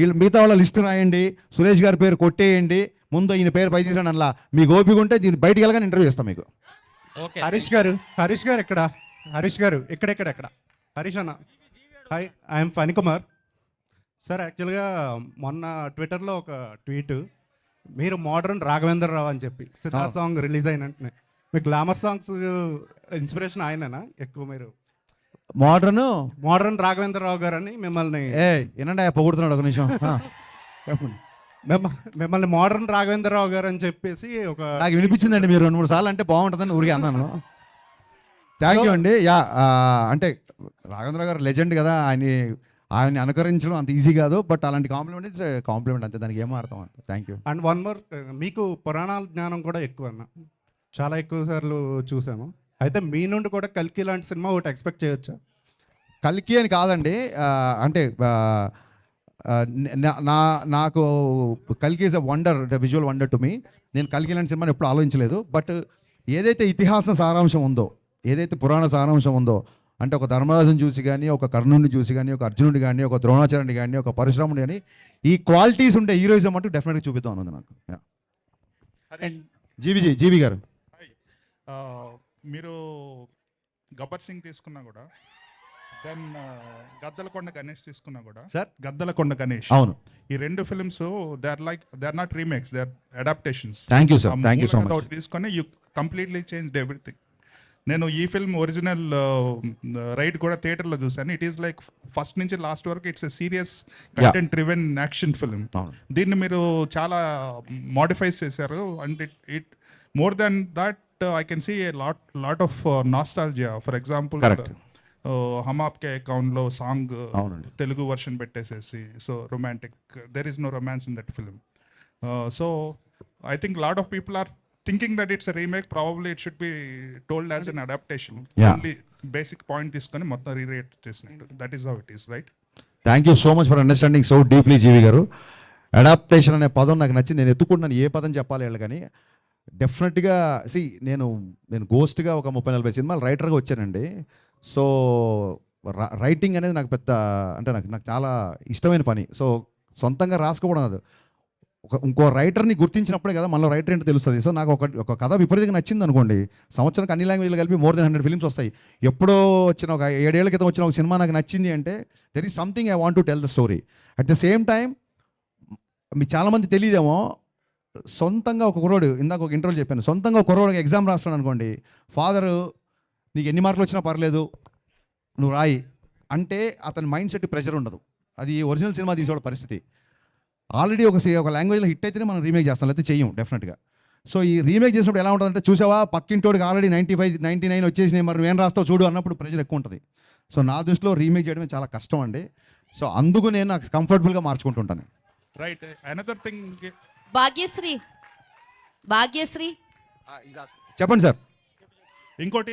వీళ్ళు మిగతా వాళ్ళ లిస్టు రాయండి, సురేష్ గారి పేరు కొట్టేయండి, ముందు ఈయన పేరు పై తీసాడు అలా మీకు ఓపిక ఉంటే దీన్ని బయటికి వెళ్ళగానే ఇంటర్వ్యూ ఇస్తాం మీకు. హరీష్ గారు ఎక్కడ? హరీష్ గారు ఎక్కడ? హరీష్ అన్న, హాయ్, ఐఎమ్ ఫణికుమార్ సార్. యాక్చువల్గా మొన్న ట్విట్టర్లో ఒక ట్వీట్, మీరు మోడర్న్ రాఘవేంద్రరావు అని చెప్పి సితార్ సాంగ్ రిలీజ్ అయిన వెంటనే మీ గ్లామర్ సాంగ్స్ ఇన్స్పిరేషన్ ఆయననా ఎక్కువ? మీరు మోడర్న్ రాఘవేంద్రరావు గారు అని మిమ్మల్ని ఏనండి పొగుడుతున్నాడు ఒక నిమిషం. మిమ్మల్ని మోడర్న్ రాఘవేంద్రరావు గారు అని చెప్పేసి ఒక నాకు వినిపించిందండి, మీరు 2-3 సార్లు అంటే బాగుంటుందని ఊరికే అన్నాను. థ్యాంక్ యూ అండి. అంటే రాఘవేంద్రరావు గారు లెజెండ్ కదా, ఆయన్ని అనుకరించడం అంత ఈజీ కాదు, బట్ అలాంటి కాంప్లిమెంట్ అంతే, దానికి ఏమో అర్థం అంత. Thank you. And one more, మీకు పురాణాల జ్ఞానం కూడా ఎక్కువ అన్న, చాలా ఎక్కువ సార్లు చూసాము. అయితే మీ నుండి కూడా కల్కి లాంటి సినిమా ఒకటి ఎక్స్పెక్ట్ చేయొచ్చా? కల్కి అని కాదండి, అంటే నాకు కల్కి is a wonder, visual wonder to me. నేను కల్కి లాంటి సినిమాని ఎప్పుడు ఆలోచించలేదు. బట్ ఏదైతే ఇతిహాస సారాంశం ఉందో, ఏదైతే పురాణ సారాంశం ఉందో, అంటే ఒక ధర్మరాజుని చూసి కానీ, ఒక కర్ణుడిని చూసి కానీ, ఒక అర్జునుడి కానీ, ఒక ద్రోణాచార్యుని కానీ, ఒక పరశురాముడి కానీ, ఈ క్వాలిటీస్ ఉండే హీరోయిజం అంటూ డెఫినెట్గా చూపిద్దాం అన్నది నాకు. జీవి గారు, మీరు గబ్బర్ సింగ్ తీసుకున్నా కూడా, దెన్ గద్దలకొండ గణేష్ తీసుకున్నా కూడా, సార్ గద్దలకొండ గణేష్, అవును, ఈ 2 films they are not remakes, they are adaptations. Thank you sir, thank you so much. తీసుకొని యూ కంప్లీట్లీ చేంజ్డ్ ఎవ్రీథింగ్. నేను ఈ ఫిల్మ్ ఒరిజినల్ రైడ్ కూడా థియేటర్లో చూశాను. ఇట్ ఈస్ లైక్ ఫస్ట్ నుంచి లాస్ట్ వరకు it's a serious content driven action film. దీన్ని మీరు చాలా మోడిఫైస్ చేశారు. And it more than that I can see a lot of nostalgia. For example Hum Aapke అకౌంట్లో సాంగ్ తెలుగు వర్షన్ పెట్టేసేసి, so romantic, there is no romance in that film. So I think lot of people are thinking that it's remake probably it should be told as an adaptation. Yeah. Only basic point తీసుకొని మొత్తం రీరేట్ చేసినట్టు. That is how it is, right? Thank you so much for understanding so deeply GV garu. Adaptation అనే పదం నాకు నచ్చింది. నేను ఎత్తుకుంటున్నాను ఏ పదం చెప్పాలి వీళ్ళు కానీ డెఫినెట్గా నేను గోస్ట్గా ఒక 30-40 సినిమాలు రైటర్గా వచ్చానండి. సో రైటింగ్ అనేది నాకు పెద్ద అంటే నాకు చాలా ఇష్టమైన పని. సో సొంతంగా రాసుకోవడం అది ఇంకో రైటర్ని గుర్తించినప్పుడే కదా మనలో రైటర్ ఏంటో తెలుస్తుంది. సో నాకు ఒక కథ విపరీతంగా నచ్చింది అనుకోండి, సంవత్సరానికి అన్ని లాంగ్వేజ్లు కలిపి మోర్ దెన్ 100 ఫిల్మ్స్ వస్తాయి. ఎప్పుడో వచ్చిన ఒక 7 ఏళ్ల క్రితం వచ్చిన ఒక సినిమా నాకు నచ్చింది అంటే there is something I want to tell the story. At the same time మీకు చాలామంది తెలియదేమో, సొంతంగా ఒక కుర్రోడు, ఇందాక ఒక ఇంటర్వ్యూ చెప్పాను, సొంతంగా ఒక కుర్రోడు ఎగ్జామ్ రాస్తున్నాడు అనుకోండి, ఫాదరు నీకు ఎన్ని మార్కులు వచ్చినా పర్లేదు నువ్వు రాయి అంటే అతని మైండ్ సెట్ ప్రెషర్ ఉండదు. అది ఒరిజినల్ సినిమా తీసేవాడు పరిస్థితి. ఆల్రెడీ ఒక లాంగ్వేజ్లో హిట్ అయితేనే మనం రీమేక్ చేస్తాం, లేకపోతే చెయ్యం డెఫినెట్గా. సో ఈ రీమేక్ చేసినప్పుడు ఎలా ఉంటుందంటే, చూసావా పక్కింటోడికి ఆల్రెడీ 95, 99 వచ్చేసినాయి, మరి నువ్వేం రాస్తావు చూడు అన్నప్పుడు ప్రెషర్ ఎక్కువ ఉంటుంది. సో నా దృష్టిలో రీమేక్ చేయడమే చాలా కష్టం అండి. సో అందుకు నేను నాకు కంఫర్టబుల్గా మార్చుకుంటుంటాను. రైట్. అనదర్ థింగ్, భాగ్యశ్రీ చెప్పండి సార్. ఇంకోటి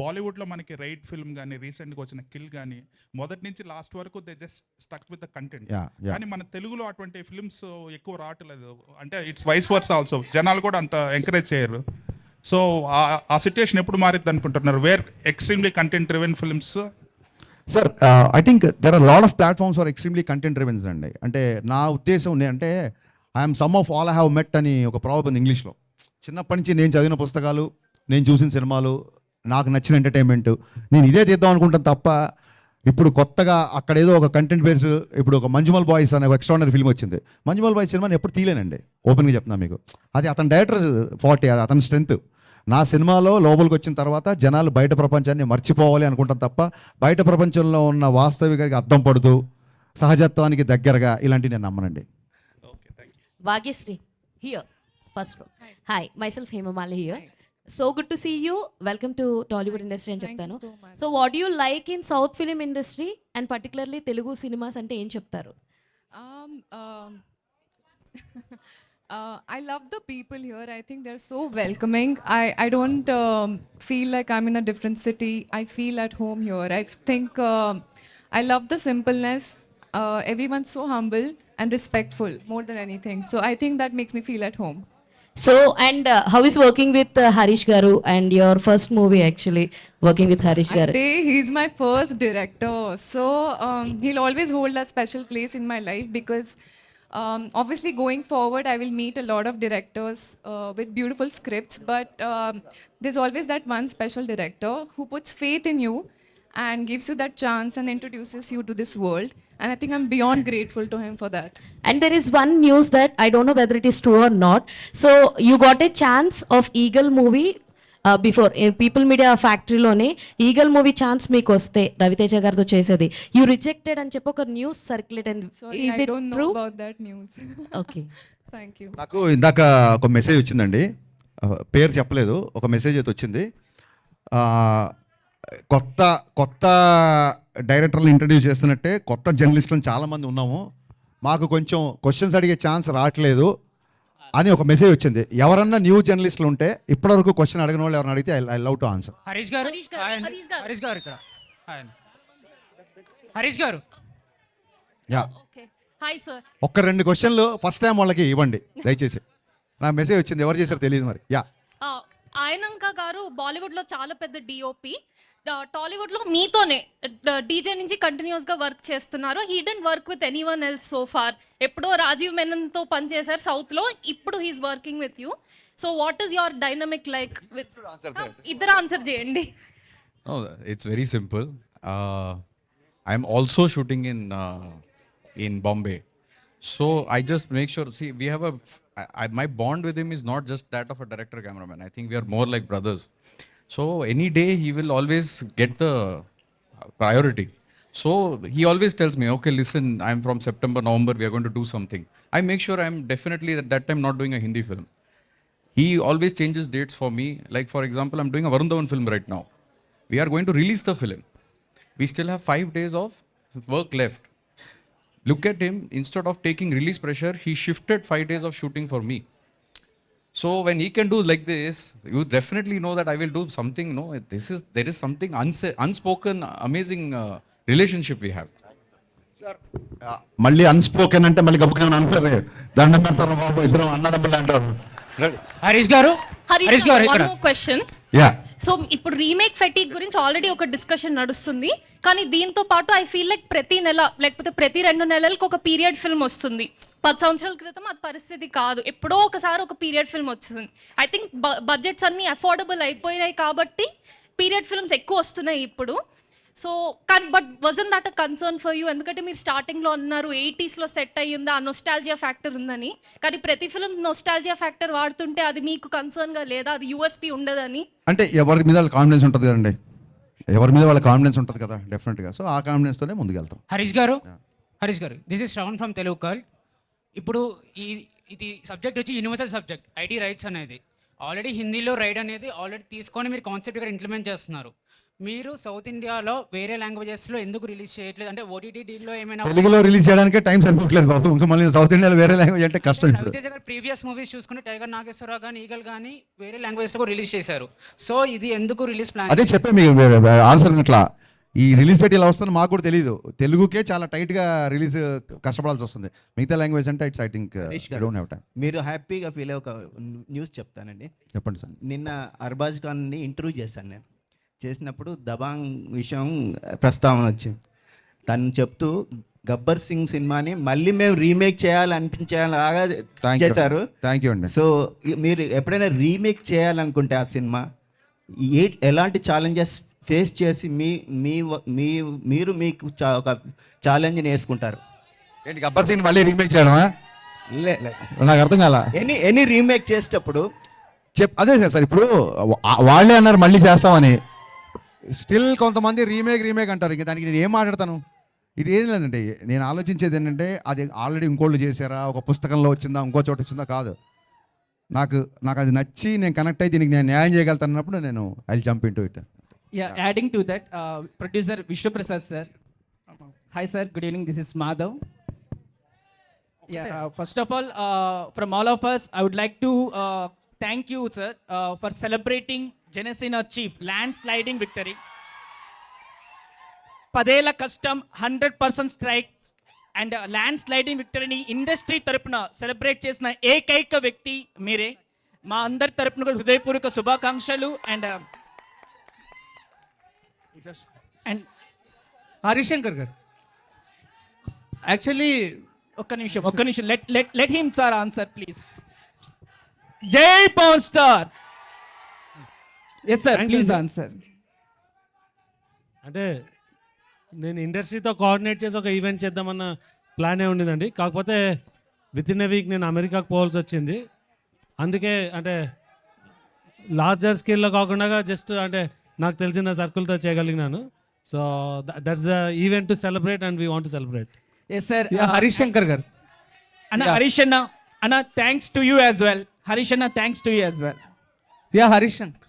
బాలీవుడ్లో మనకి రైట్ ఫిల్మ్ కానీ రీసెంట్గా వచ్చిన కిల్ కానీ మొదటి నుంచి లాస్ట్ వరకు they just stuck with the content. కానీ మన తెలుగులో అటువంటి ఫిల్మ్స్ ఎక్కువ రావట్లేదు. అంటే ఇట్స్ వైస్ వర్స్ ఆల్సో, జనాలు కూడా అంత ఎంకరేజ్ చేయరు. సో ఆ సిచ్యుయేషన్ ఎప్పుడు మారిద్ది అనుకుంటున్నారు? Where extremely content driven films. Sir I think there are lot of platforms for extremely content drivens అండి. అంటే నా ఉద్దేశం అంటే I'm some of all I have met అని ఒక ప్రావర్బ్ ఉంది ఇంగ్లీష్లో. చిన్నప్పటి నుంచి నేను చదివిన పుస్తకాలు, నేను చూసిన సినిమాలు, నాకు నచ్చిన ఎంటర్టైన్మెంట్, నేను ఇదే తీద్దాం అనుకుంటాను తప్ప ఇప్పుడు కొత్తగా అక్కడ ఏదో ఒక కంటెంట్ బేస్డ్, ఇప్పుడు ఒక మంజుమల్ బాయ్స్ అనే ఒక ఎక్స్ట్రాడినరీ ఫిల్మ్ వచ్చింది. మంజుమల్ బాయ్స్ సినిమాని ఎప్పుడు తీయలేనండి, ఓపెన్గా చెప్తున్నా మీకు. అది అతని డైరెక్టర్ 40, అది అతని స్ట్రెంత్. నా సినిమాలో లోపలికి వచ్చిన తర్వాత జనాలు బయట ప్రపంచాన్ని మర్చిపోవాలి అనుకుంటాం తప్ప బయట ప్రపంచంలో ఉన్న వాస్తవికకి అర్థం పడుతూ సహజత్వానికి దగ్గరగా ఇలాంటివి నేను నమ్మనండి. Bhagyashree here first row. Hi, myself Hemamali here. So good to see you. Welcome to Tollywood industry అని చెప్తాను. So what do you like in South film industry and particularly Telugu cinemas అంటే ఏం చెప్తారు? I love the people here. I think they're so welcoming. I don't feel like I'm in a different city. I feel at home here. I think I love the simpleness. Everyone's so humble and respectful more than anything. So I think that makes me feel at home. So and how is working with Harish Garu and your first movie actually working with Harish Garu? He's my first director. So he'll always hold a special place in my life because obviously going forward I will meet a lot of directors with beautiful scripts, but there's always that one special director who puts faith in you and gives you that chance and introduces you to this world. And I think I'm beyond grateful to him for that. And there is one news that I don't know whether it is true or not. So you got a chance of Eagle movie before People Media Factory లోనే ఈగల్ మూవీ ఛాన్స్ మీకు వస్తే రవితేజ గారితో చేసేది, యూ రిజెక్టెడ్ అని చెప్పి ఒక న్యూస్ సర్క్యులేట్ అయింది. Sorry, I don't know about that news. Okay. Thank you. నాకు ఇందాక ఒక మెసేజ్ వచ్చిందండి, పేరు చెప్పలేదు, ఒక మెసేజ్ అయితే వచ్చింది. కొత్త డైరెక్టర్లు ఇంట్రడ్యూస్ చేస్తున్నట్టే కొత్త జర్నలిస్టులను చాలామంది ఉన్నాము, మాకు కొంచెం క్వశ్చన్స్ అడిగే ఛాన్స్ రావట్లేదు అని ఒక మెసేజ్ వచ్చింది. ఎవరన్నా న్యూ జర్నలిస్టులు ఉంటే ఇప్పటివరకు క్వశ్చన్ అడిగిన వాళ్ళు ఎవరైనా అడిగితే I love to answer. Harish గారు ఇక్కడ. హరీష్ గారు యా, హాయ్ సార్. ఒక్క 2 క్వశ్చన్లు ఫస్ట్ టైం వాళ్ళకి ఇవ్వండి దయచేసి. నా మెసేజ్ వచ్చింది, ఎవరు చేశారో తెలియదు మరి. యా, ఆయనంక గారు బాలీవుడ్లో చాలా పెద్ద డిఓపి, టాలీవుడ్లో మీతోనే డీజే నుంచి కంటిన్యూస్గా వర్క్ చేస్తున్నారు. He didn't work with anyone else so far. ఎప్పుడో రాజీవ్ మెనన్తో పనిచేశారు సౌత్లో, ఇప్పుడు he's working with you. So what is your dynamic like with? ఇద్దరు ఆన్సర్ చేయండి. It's very simple. I'm also shooting in Bombay. So I just make sure, see, we have my bond with him is not just that of a director cameraman. I think we are more like brothers. So any day he will always get the priority. So he always tells me, okay, listen, I'm from September, November, we are going to do something. I make sure I'm definitely at that time not doing a Hindi film. He always changes dates for me. Like for example, I'm doing a Varun Dhawan film right now. We are going to release the film. We still have 5 days of work left. Look at him, instead of taking release pressure, he shifted 5 days of shooting for me. So when he can do like this, you definitely know that I will do something. No, there is something unspoken, amazing relationship we have. మళ్ళీ అన్స్పోకెన్ అంటే మళ్ళీ గబుకని అంటారు, దండం పెడతారు బాబు, ఇద్దరం అన్నదమ్ములు అంటారు. హరీష్ గారు హరీష్ గారు one more question. Yeah, so ఇప్పుడు రీమేక్ ఫెటిక్ గురించి ఆల్రెడీ ఒక డిస్కషన్ నడుస్తుంది, కానీ దీంతో పాటు ఐ ఫీల్ లైక్ ప్రతి నెల లేకపోతే ప్రతి 2 నెలలకు ఒక పీరియడ్ ఫిల్మ్ వస్తుంది. 10 సంవత్సరాల క్రితం అది పరిస్థితి కాదు, ఎప్పుడో ఒకసారి ఒక పీరియడ్ ఫిల్మ్ వచ్చింది. ఐ థింక్ బడ్జెట్స్ అన్ని అఫోర్డబుల్ అయిపోయినాయి కాబట్టి పీరియడ్ ఫిల్మ్స్ ఎక్కువ వస్తున్నాయి ఇప్పుడు. So but wasn't that a concern for you? ఎందుకంటే మీరు స్టార్టింగ్లో అన్నారు 80s సెట్ అయ్యి ఉంది, ఆ నొస్టాలజియా ఫ్యాక్టర్ ఉందని. కానీ ప్రతి ఫిల్మ్ నొస్టాలజియా ఫ్యాక్టర్ వాడుతుంటే అది మీకు కన్సర్న్గా లేదా? అది యూఎస్పీ ఉండదని? అంటే ఎవరి మీద వాళ్ళ కాన్ఫిడెన్స్ ఉంటుంది కదండి, ఎవరి మీద వాళ్ళ కాన్ఫిడెన్స్ ఉంటుంది కదా డెఫినెట్గా. సో ఆ కాన్ఫిడెన్స్తోనే ముందుకెళ్తాం. హరీష్ గారు this is Shravan from Telugu కల్. ఇప్పుడు ఇది సబ్జెక్ట్ వచ్చి యూనివర్సల్ సబ్జెక్ట్, ఐటీ రైట్స్ అనేది. ఆల్రెడీ హిందీలో రైట్ అనేది ఆల్రెడీ తీసుకొని మీరు కాన్సెప్ట్ ఇక్కడ ఇంప్లిమెంట్ చేస్తున్నారు. మీరు సౌత్ ఇండియాలో వేరే లాంగ్వేజెస్లో ఎందుకు రిలీజ్ చేయట్లేదు? అంటే ఓటీటీలో ఏమైనా తెలుగులో రిలీజ్ చేయడానికే టైం సరిపోవట్లేదు బాబు, ఇంకా మళ్ళీ సౌత్ ఇండియాలో వేరే లాంగ్వేజ్ అంటే కష్టం. రవితేజ గారు ప్రీవియస్ మూవీస్ చూసుకుంటే టైగర్ నాగేశ్వరరావు కానీ ఈగల్ కానీ వేరే లాంగ్వేజ్లో రిలీజ్ చేశారు. సో ఇది ఎందుకు రిలీజ్ ప్లాన్? అదే చెప్పే మీ ఆన్సర్ ఇట్లా ఈ రిలీజ్ డేట్ ఇలా వస్తుంది మాకు కూడా తెలియదు. తెలుగుకే చాలా టైట్గా రిలీజ్ కష్టపడాల్సి వస్తుంది, మిగతా లాంగ్వేజ్ అంటే it's I think don't have time. మీరు హ్యాపీగా ఫీల్ అయ్యే ఒక న్యూస్ చెప్తానండి. చెప్పండి సార్. నిన్న అర్బాజ్ ఖాన్ని ఇంటర్వ్యూ చేశాను నేను. చేసినప్పుడు దబాంగ్ విషయం ప్రస్తావన వచ్చింది. తను చెప్తూ గబ్బర్ సింగ్ సినిమాని మళ్ళీ మేము రీమేక్ చేయాలనిపించేలాగా చేశారు. థ్యాంక్ యూ అండి. సో మీరు ఎప్పుడైనా రీమేక్ చేయాలనుకుంటే ఆ సినిమా ఎలాంటి ఛాలెంజెస్ ఫేస్ చేసి మీరు మీకు ఒక ఛాలెంజ్ని వేసుకుంటారు? ఏంటి గబ్బర్ సింగ్ మళ్ళీ రీమేక్ చేయడమా? నాకు అర్థం కాల. ఎనీ రీమేక్ చేసేటప్పుడు అదే సార్, ఇప్పుడు వాళ్ళే అన్నారు మళ్ళీ చేస్తామని, స్టిల్ కొంతమంది రీమేక్ అంటారు. ఇంకా దానికి నేను ఏం మాట్లాడతాను? ఇది ఏం లేదండి, నేను ఆలోచించేది ఏంటంటే అది ఆల్రెడీ ఇంకోళ్ళు చేశారా, ఒక పుస్తకంలో వచ్చిందా, ఇంకో చోట వచ్చిందా కాదు. నాకు అది నచ్చి నేను కనెక్ట్ అయ్యి దీనికి నేను న్యాయం చేయగలుగుతానప్పుడు నేను I jump into it. Yeah, adding to that, producer Vishnu Prasad sir. Hi sir, good evening. This is Madhav. Yeah, first of all, from all of us, I would like to thank you sir for celebrating Janesina Chief landsliding victory. Padela custom 100% strike and landsliding victory ni industry tarapuna celebrate chesina ekaika vyakti mere. Ma andar tarapuna hృదయపూర్వక శుభాకాంక్షలు అండ్ హరిశంకర్ గారు యాక్చువల్లీ ఒక్క నిమిషం let him sir answer please. జై power star. Yes sir please answer. అంటే నేను ఇండస్ట్రీతో కోఆర్డినేట్ చేసి ఒక ఈవెంట్ చేద్దామన్న ప్లానే ఉండిందండి. కాకపోతే విత్ ఇన్ ఎ వీక్ నేను అమెరికాకు పోవాల్సి వచ్చింది. అందుకే అంటే లార్జర్ స్కేల్లో కాకుండా జస్ట్ అంటే నాకు తెలిసిన సర్కిల్తో చేయగలిగినాను. So that's the event to celebrate and we want to celebrate. Yes sir. Harishankar garu Harish అన్న thanks to you as well. Harish అన్న thanks to you as well. Harishankar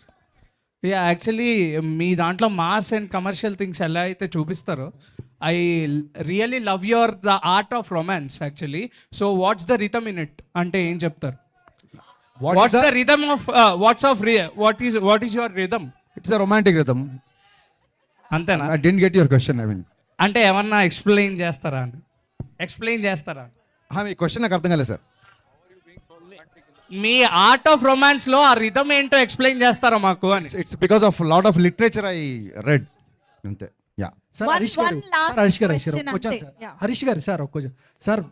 actually మీ దాంట్లో మాస్ అండ్ కమర్షియల్ థింగ్స్ ఎలా అయితే చూపిస్తారో I really love the art of romance actually. So what's the rhythm in it అంటే ఏం చెప్తారు? What's the rhythm of what is your rhythm? It's a romantic rhythm. అంతేనా? I didn't get your question. I mean అంటే ఏమన్నా ఎక్స్ప్లెయిన్ చేస్తారా? మీ క్వశ్చన్ నాకు అర్థం కాలేదు సార్. మీ ఆర్ట్ ఆఫ్ రొమాన్స్ లో ఆ రిథమ్ ఏంటో ఎక్స్ప్లెయిన్ చేస్తారా మాకు అని? It's because of lot of literature I read అంతే. Yeah sir Harish garu sir ఒక్క సార్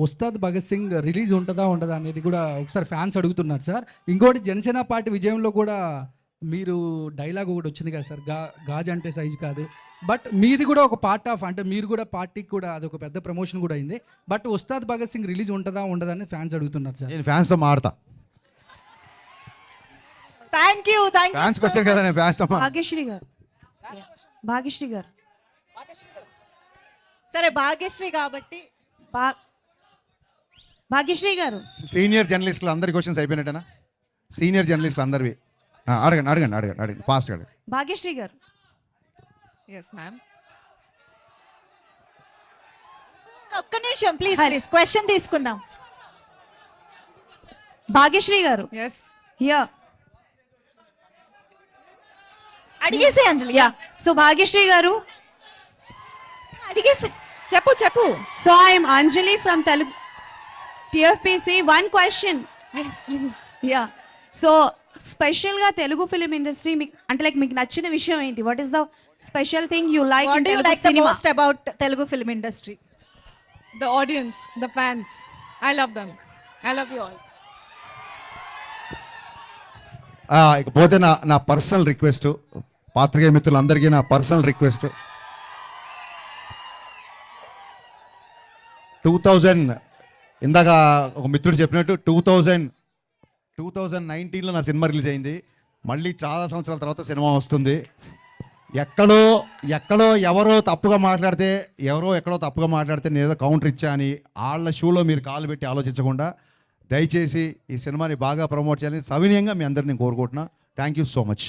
ఉస్తాద్ భగత్ సింగ్ రిలీజ్ ఉంటుందా అనేది కూడా ఒకసారి ఫ్యాన్స్ అడుగుతున్నారు సార్. ఇంకోటి జనసేన పార్టీ విజయంలో కూడా మీరు డైలాగ్ ఒకటి వచ్చింది కదా సార్, గాజు అంటే సైజు కాదు. బట్ మీది కూడా ఒక పార్ట్ ఆఫ్ అంటే మీరు కూడా పార్టీకి కూడా అది ఒక పెద్ద ప్రమోషన్ కూడా అయింది. బట్ ఉస్తాద్ భగత్ సింగ్ రిలీజ్ ఉంటుందా అని ఫ్యాన్స్ అడుగుతున్నారు సార్. నేను ఫ్యాన్స్తో మాడతా. థ్యాంక్ యూ ఫ్యాన్స్ క్వశ్చన్ కదా, నేను ఫ్యాన్స్తో భాగ్యశ్రీ గారు సరే భాగ్యశ్రీ కాబట్టి భాగ్యశ్రీ గారు సీనియర్ జర్నలిస్టులు అందరి క్వశ్చన్స్ అయిపోయినట్టేనా? సీనియర్ జర్నలిస్టులు అందరివి అడగండి ఫాస్ట్ అడగండి. భాగ్యశ్రీ గారు. Yes ma'am. ఒక్క నిమిషం ప్లీజ్ క్వశ్చన్ తీసుకుందాం. భాగ్యశ్రీ గారు ఎస్ హియర్ అడిగేసే అంజలి యా సో భాగ్యశ్రీ గారు అడిగేసే చెప్పు చెప్పు so I'm Anjali from Telugu TFPC one question yes please yeah so స్పెషల్గా తెలుగు ఫిలిం ఇండస్ట్రీ మీకు అంటే లైక్ మీకు నచ్చిన విషయం ఏంటి what is the special thing you like what do you like the most about Telugu film industry the audience the fans I love them I love you all ఇకపోతే నా పర్సనల్ రిక్వెస్ట్, పాత్రికేయ మిత్రులందరికీ నా పర్సనల్ రిక్వెస్ట్, 2000 ఇందాక ఒక మిత్రుడు చెప్పినట్టు 2019లో నా సినిమా రిలీజ్ అయింది. మళ్ళీ చాలా సంవత్సరాల తర్వాత సినిమా వస్తుంది. ఎక్కడో ఎవరో తప్పుగా మాట్లాడితే నేను ఏదో కౌంటర్ ఇచ్చా అని వాళ్ళ షూలో మీరు కాలు పెట్టి ఆలోచించకుండా దయచేసి ఈ సినిమాని బాగా ప్రమోట్ చేయాలని సవినయంగా మీ అందరిని కోరుకుంటున్నా. Thank you so much.